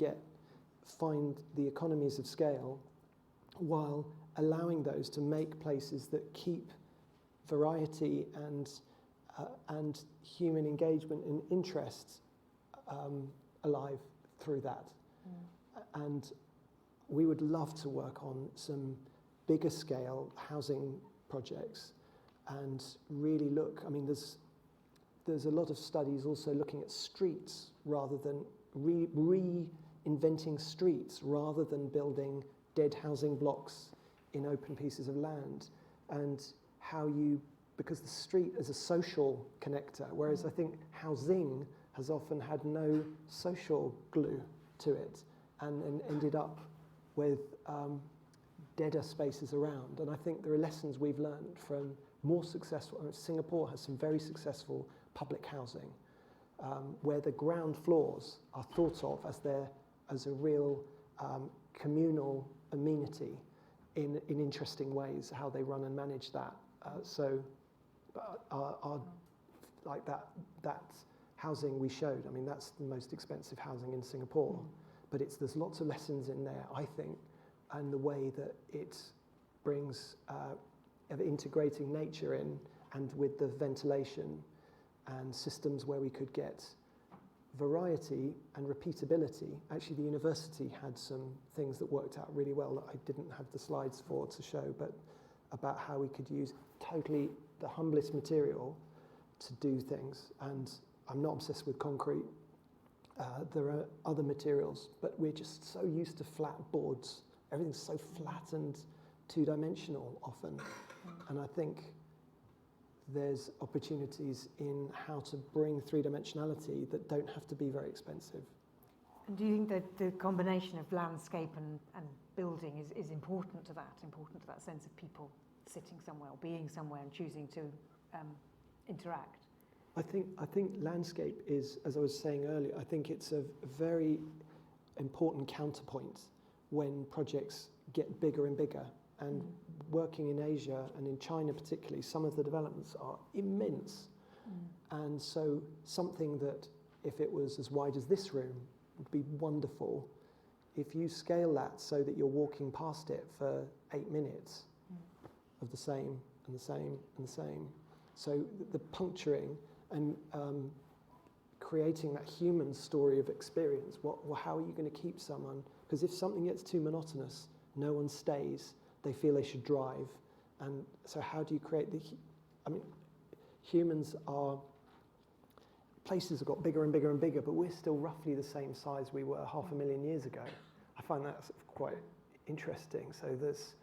find the economies of scale while allowing those to make places that keep variety and human engagement and interest alive through that. And we would love to work on some bigger scale housing projects and really look, I mean, there's a lot of studies also looking at streets rather than reinventing streets rather than building dead housing blocks in open pieces of land, and how because the street is a social connector, whereas I think housing has often had no social glue to it and ended up with deader spaces around. And I think there are lessons we've learned from more successful, Singapore has some very successful public housing where the ground floors are thought of as a real communal amenity in interesting ways, how they run and manage that. Like that housing we showed, I mean, that's the most expensive housing in Singapore, but there's lots of lessons in there, I think, and the way that it brings of integrating nature in and with the ventilation and systems where we could get variety and repeatability. Actually, the university had some things that worked out really well that I didn't have the slides for to show, but about how we could use totally the humblest material to do things. And I'm not obsessed with concrete. There are other materials, but we're just so used to flat boards. Everything's so flat and two-dimensional often. And I think there's opportunities in how to bring three-dimensionality that don't have to be very expensive. And do you think that the combination of landscape and building is important to that sense of people sitting somewhere or being somewhere and choosing to interact? I think landscape is, as I was saying earlier, I think it's a very important counterpoint when projects get bigger and bigger. And working in Asia and in China particularly, some of the developments are immense. And so something that, if it was as wide as this room, would be wonderful. If you scale that so that you're walking past it for 8 minutes of the same and the same and the same. So the puncturing and creating that human story of experience. How are you going to keep someone? Because if something gets too monotonous, no one stays. They feel they should drive. And so how do you create humans are, places have got bigger and bigger and bigger, but we're still roughly the same size we were 500,000 years ago. I find that quite interesting. So there's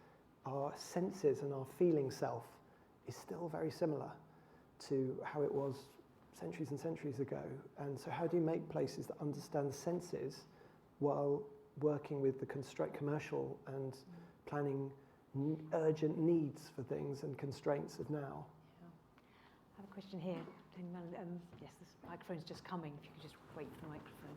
our senses and our feeling self is still very similar to how it was centuries and centuries ago. And so how do you make places that understand the senses while working with the commercial and planning urgent needs for things and constraints of now? Yeah. I have a question here. Yes, this microphone's just coming. If you could just wait for the microphone.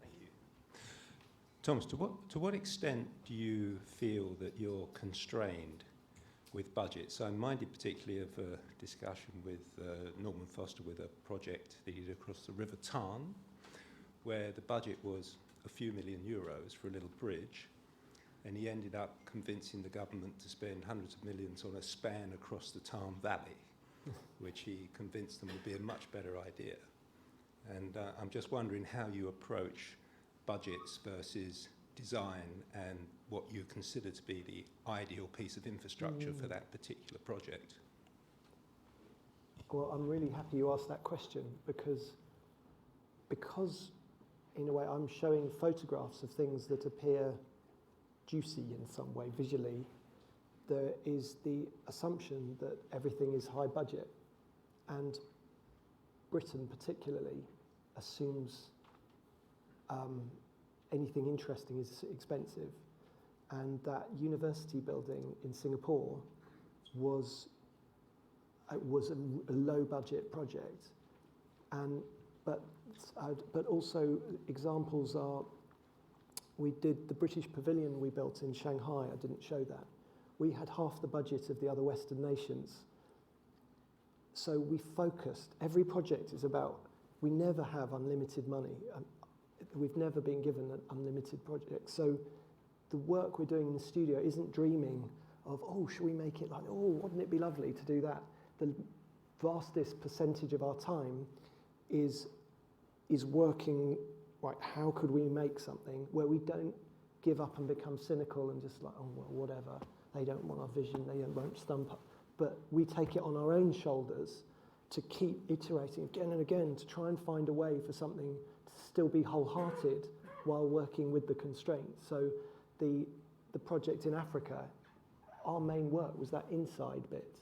Thank you. Thomas, to what extent do you feel that you're constrained with budgets? I'm minded particularly of a discussion with Norman Foster with a project that he did across the River Tarn, where the budget was a few million euros for a little bridge, and he ended up convincing the government to spend hundreds of millions on a span across the Tarn Valley, which he convinced them would be a much better idea. And I'm just wondering how you approach budgets versus design and what you consider to be the ideal piece of infrastructure for that particular project. Well, I'm really happy you asked that question because in a way I'm showing photographs of things that appear juicy in some way visually. There is the assumption that everything is high budget, and Britain particularly assumes anything interesting is expensive, and that university building in Singapore was a low budget project, but also examples are, we did the British Pavilion we built in Shanghai. I didn't show that. We had half the budget of the other Western nations. So we focused. Every project is about, we never have unlimited money. We've never been given an unlimited project. So the work we're doing in the studio isn't dreaming of, oh, should we make it like, oh, wouldn't it be lovely to do that? The vastest percentage of our time is working, right, how could we make something where we don't give up and become cynical and just like, oh, well, whatever. They don't want our vision, they won't stump up. But we take it on our own shoulders to keep iterating again and again to try and find a way for something to still be wholehearted while working with the constraints. So the project in Africa, our main work was that inside bit,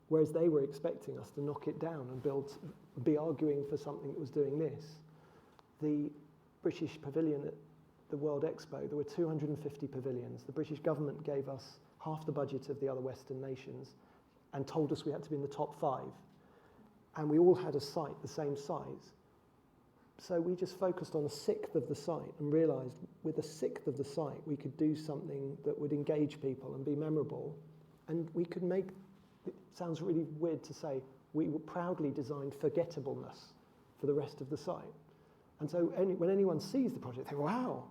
whereas they were expecting us to knock it down and be arguing for something that was doing this. The British Pavilion at the World Expo, there were 250 pavilions. The British government gave us half the budget of the other Western nations and told us we had to be in the top 5. And we all had a site the same size. So we just focused on 1/6 of the site and realised with 1/6 of the site we could do something that would engage people and be memorable. And we could make, it sounds really weird to say, we proudly designed forgettableness for the rest of the site. And so when anyone sees the project, they go, wow.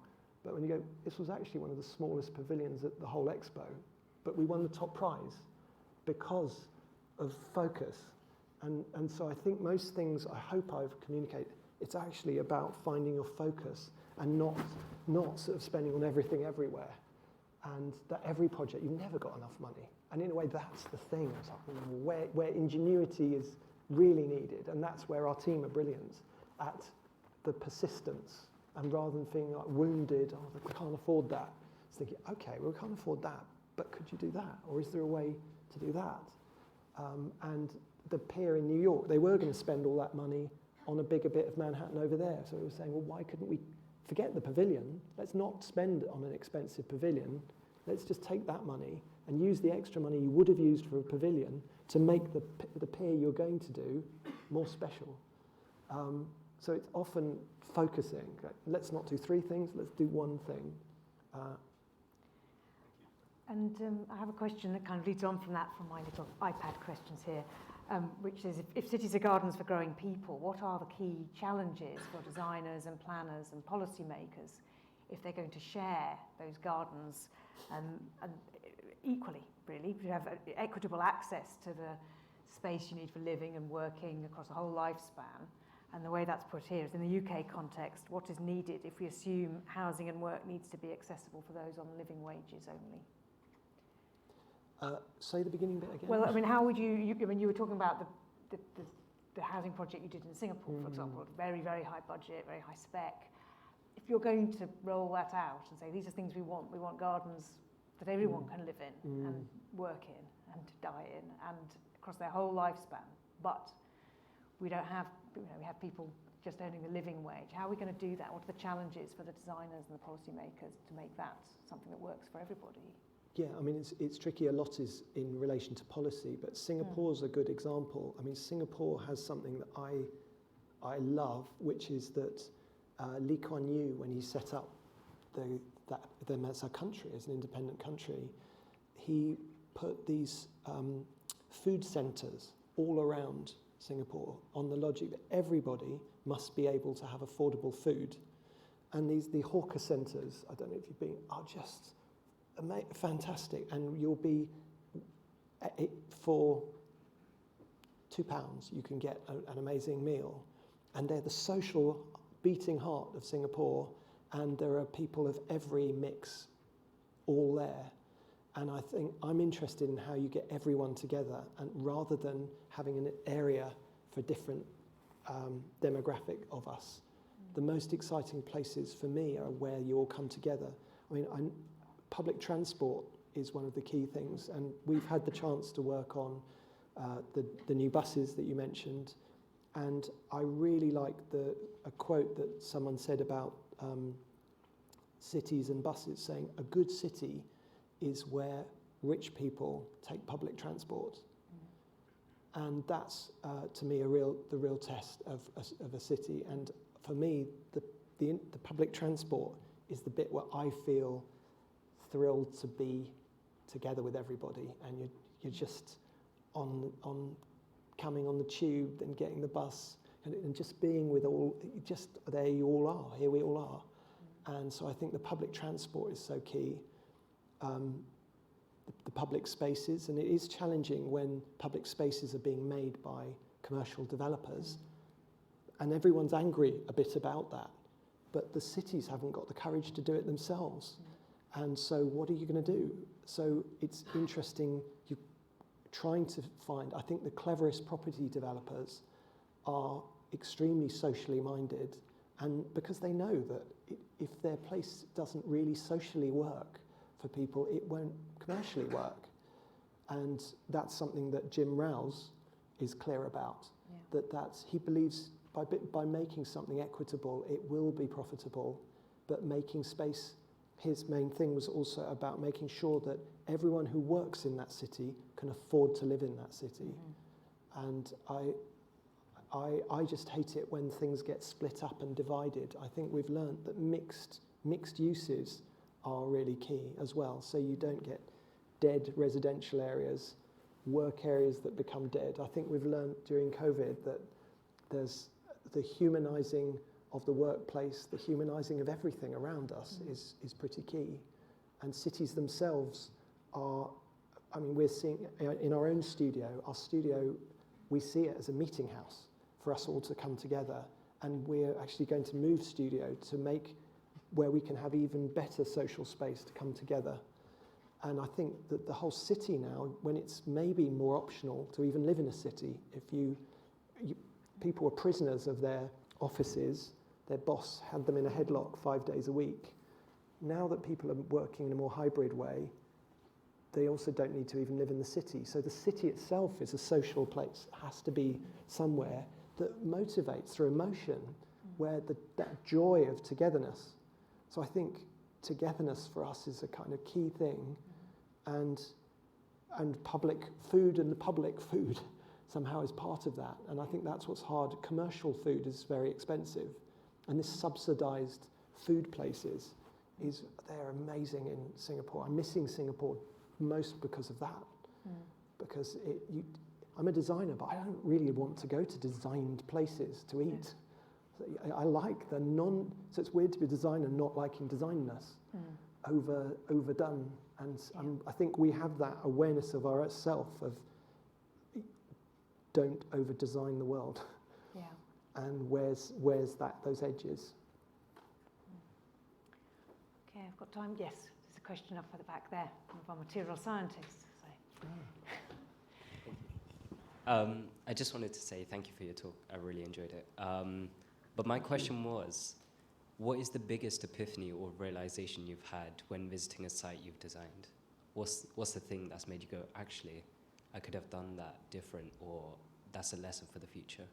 But when you go, this was actually one of the smallest pavilions at the whole expo, but we won the top prize because of focus. And so I think most things, I hope I've communicated, it's actually about finding your focus and not sort of spending on everything everywhere. And that every project, you've never got enough money. And in a way, that's the thing. It's like where ingenuity is really needed. And that's where our team are brilliant, at the persistence. And rather than feeling like wounded, oh, we can't afford that, it's thinking, okay, well, we can't afford that, but could you do that? Or is there a way to do that? And the pier in New York, they were going to spend all that money on a bigger bit of Manhattan over there. So we were saying, well, why couldn't we forget the pavilion? Let's not spend on an expensive pavilion. Let's just take that money and use the extra money you would have used for a pavilion to make the pier you're going to do more special. So it's often focusing. Let's not do 3 things, let's do 1 thing. I have a question that kind of leads on from that, from my little iPad questions here, which is, if cities are gardens for growing people, what are the key challenges for designers and planners and policymakers if they're going to share those gardens and equally, really, to have equitable access to the space you need for living and working across the whole lifespan? And the way that's put here is, in the UK context, what is needed if we assume housing and work needs to be accessible for those on living wages only? Say the beginning bit again. Well, I mean, how would you I mean, you were talking about the housing project you did in Singapore, for example, very, very high budget, very high spec. If you're going to roll that out and say, these are things we want gardens that everyone can live in and work in and die in and across their whole lifespan, but we don't have, we have people just earning the living wage. How are we going to do that? What are the challenges for the designers and the policymakers to make that something that works for everybody? Yeah, I mean, it's tricky. A lot is in relation to policy, but Singapore's a good example. I mean, Singapore has something that I love, which is that Lee Kuan Yew, when he set up them as a country, as an independent country, he put these food centres all around Singapore on the logic that everybody must be able to have affordable food. And the hawker centres, I don't know if you've been, are just fantastic. And you'll be, for £2, you can get an amazing meal. And they're the social beating heart of Singapore. And there are people of every mix all there. And I think I'm interested in how you get everyone together, and rather than having an area for different demographic of us. The most exciting places for me are where you all come together. I mean, public transport is one of the key things, and we've had the chance to work on the new buses that you mentioned. And I really like a quote that someone said about cities and buses, saying a good city is where rich people take public transport. And that's, to me, the real test of a city. And for me, the public transport is the bit where I feel thrilled to be together with everybody. And you're just on coming on the tube and getting the bus and just being with there you all are, here we all are. And so I think the public transport is so key. The public spaces, and it is challenging when public spaces are being made by commercial developers, and everyone's angry a bit about that, but the cities haven't got the courage to do it themselves. And so what are you going to do? So it's interesting, you're trying to find, I think the cleverest property developers are extremely socially minded, and because they know that if their place doesn't really socially work for people, it won't commercially work. And that's something that Jim Rouse is clear about. Yeah. He believes by making something equitable, it will be profitable, but making space, his main thing was also about making sure that everyone who works in that city can afford to live in that city. And I just hate it when things get split up and divided. I think we've learned that mixed uses are really key as well. So you don't get dead residential areas, work areas that become dead. I think we've learned during COVID that there's the humanising of the workplace, the humanising of everything around us is pretty key. And cities themselves are, I mean, we're seeing in our own studio, we see it as a meeting house for us all to come together. And we're actually going to move studio to make where we can have even better social space to come together. And I think that the whole city now, when it's maybe more optional to even live in a city, if people are prisoners of their offices, their boss had them in a headlock 5 days a week. Now that people are working in a more hybrid way, they also don't need to even live in the city. So the city itself is a social place. It has to be somewhere that motivates through emotion, where that joy of togetherness. So I think togetherness for us is a kind of key thing, and public food and the public food somehow is part of that. And I think that's what's hard. Commercial food is very expensive, and this subsidised food places they're amazing in Singapore. I'm missing Singapore most because of that, because I'm a designer, but I don't really want to go to designed places to eat. Yeah. I like so it's weird to be a designer not liking designness, overdone. And I think we have that awareness of ourself of don't over-design the world. Yeah. And where's those edges? Okay, I've got time. Yes, there's a question up at the back there from our material scientists. I just wanted to say thank you for your talk. I really enjoyed it. But my question was, what is the biggest epiphany or realization you've had when visiting a site you've designed? What's the thing that's made you go, actually, I could have done that different, or that's a lesson for the future?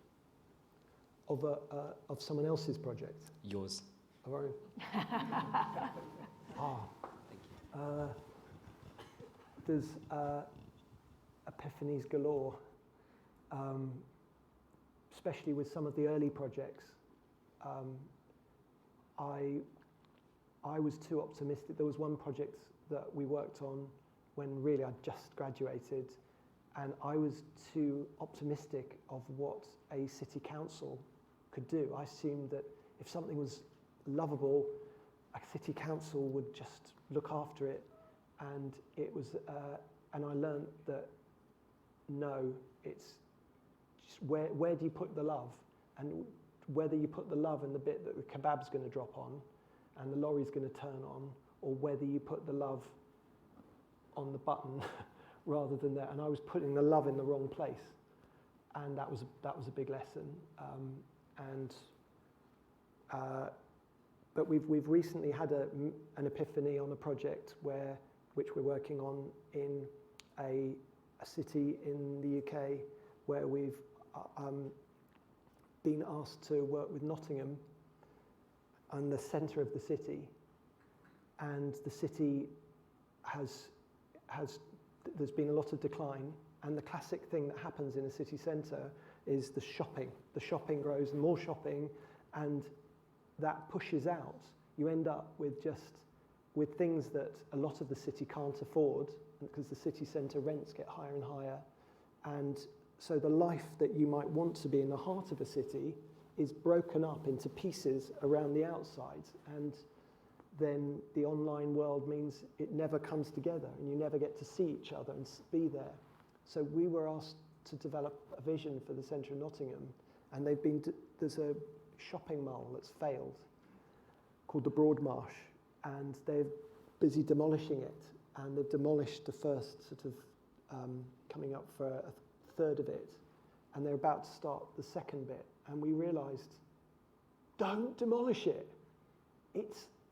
Of someone else's project? Yours. Of our own? Thank you. There's epiphanies galore, especially with some of the early projects. I was too optimistic. There was one project that we worked on when really I'd just graduated, and I was too optimistic of what a city council could do. I assumed that if something was lovable, a city council would just look after it, and it was. And I learned that no, it's just where do you put the love, and whether you put the love in the bit that the kebab's going to drop on, and the lorry's going to turn on, or whether you put the love on the button rather than there. And I was putting the love in the wrong place, and that was a big lesson. But we've recently had an epiphany on a project which we're working on in a city in the UK, where we've been asked to work with Nottingham and the centre of the city, and the city there's been a lot of decline, and the classic thing that happens in a city centre is the shopping. The shopping grows, and more shopping, and that pushes out. You end up with things that a lot of the city can't afford, because the city centre rents get higher and higher, and so the life that you might want to be in the heart of a city is broken up into pieces around the outside, and then the online world means it never comes together, and you never get to see each other and be there. So we were asked to develop a vision for the centre of Nottingham, and there's a shopping mall that's failed called the Broadmarsh, and they're busy demolishing it, and they've demolished the first sort of coming up for a third of it, and they're about to start the second bit, and we realised, don't demolish it.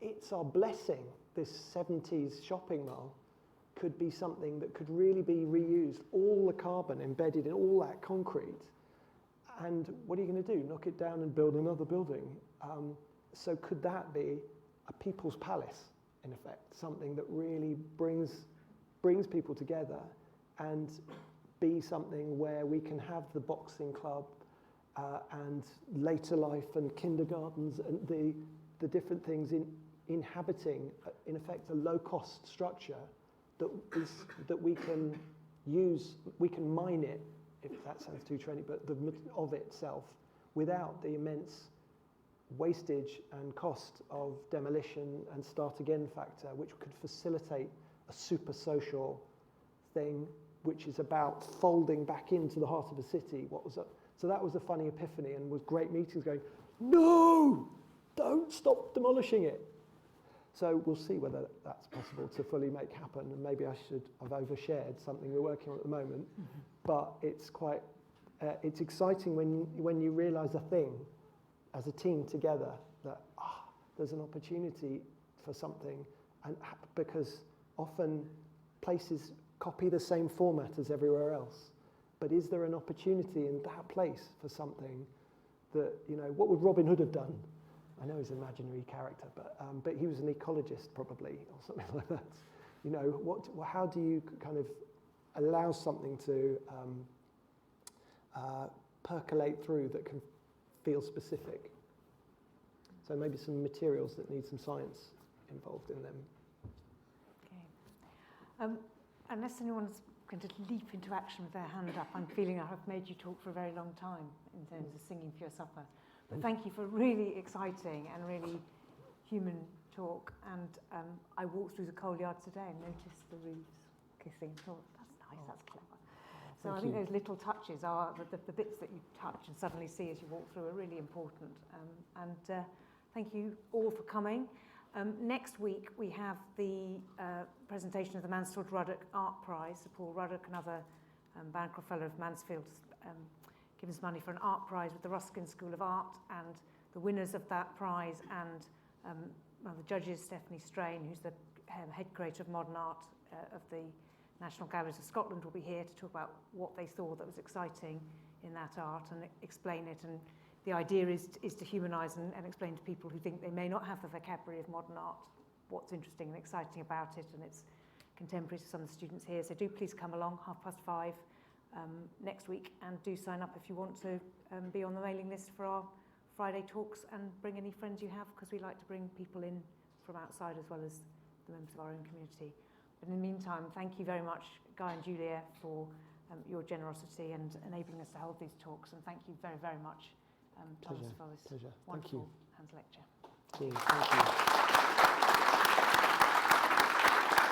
It's our blessing. This 70s shopping mall could be something that could really be reused, all the carbon embedded in all that concrete. And what are you going to do? Knock it down and build another building? So could that be a people's palace, in effect, something that really brings people together, and be something where we can have the boxing club and later life and kindergartens and the different things inhabiting, in effect, a low-cost structure that we can use, we can mine it, if that sounds too trendy, but of itself, without the immense wastage and cost of demolition and start again factor, which could facilitate a super social thing, which is about folding back into the heart of a city. So that was a funny epiphany, and with great meetings going, no, don't stop demolishing it. So we'll see whether that's possible to fully make happen, and maybe I've overshared something we're working on at the moment. But it's quite, it's exciting when you realise a thing as a team together, that there's an opportunity for something, and because often places copy the same format as everywhere else. But is there an opportunity in that place for something that, what would Robin Hood have done? I know he's an imaginary character, but he was an ecologist probably, or something like that. How do you kind of allow something to percolate through that can feel specific? So maybe some materials that need some science involved in them. Okay. Unless anyone's going to leap into action with their hand up, I'm feeling I have made you talk for a very long time in terms of singing for your supper. But thank you for really exciting and really human talk. And I walked through the coal yard today and noticed the roofs kissing. Thought, that's nice, that's clever. So I think those little touches are the bits that you touch and suddenly see as you walk through are really important. Thank you all for coming. Next week we have the presentation of the Mansfield Ruddock Art Prize. So Paul Ruddock, another Bancroft Fellow of Mansfield, given us money for an art prize with the Ruskin School of Art, and the winners of that prize and one of the judges, Stephanie Strain, who's the head curator of modern art of the National Galleries of Scotland, will be here to talk about what they saw that was exciting in that art and explain it. And the idea is to humanise and explain to people who think they may not have the vocabulary of modern art what's interesting and exciting about it, and it's contemporary to some of the students here. So do please come along, 5:30 next week, and do sign up if you want to be on the mailing list for our Friday talks, and bring any friends you have, because we like to bring people in from outside as well as the members of our own community. But in the meantime, thank you very much, Guy and Julia, for your generosity and enabling us to hold these talks, and thank you very, very much, Thomas, for this wonderful hands lecture. Thank you.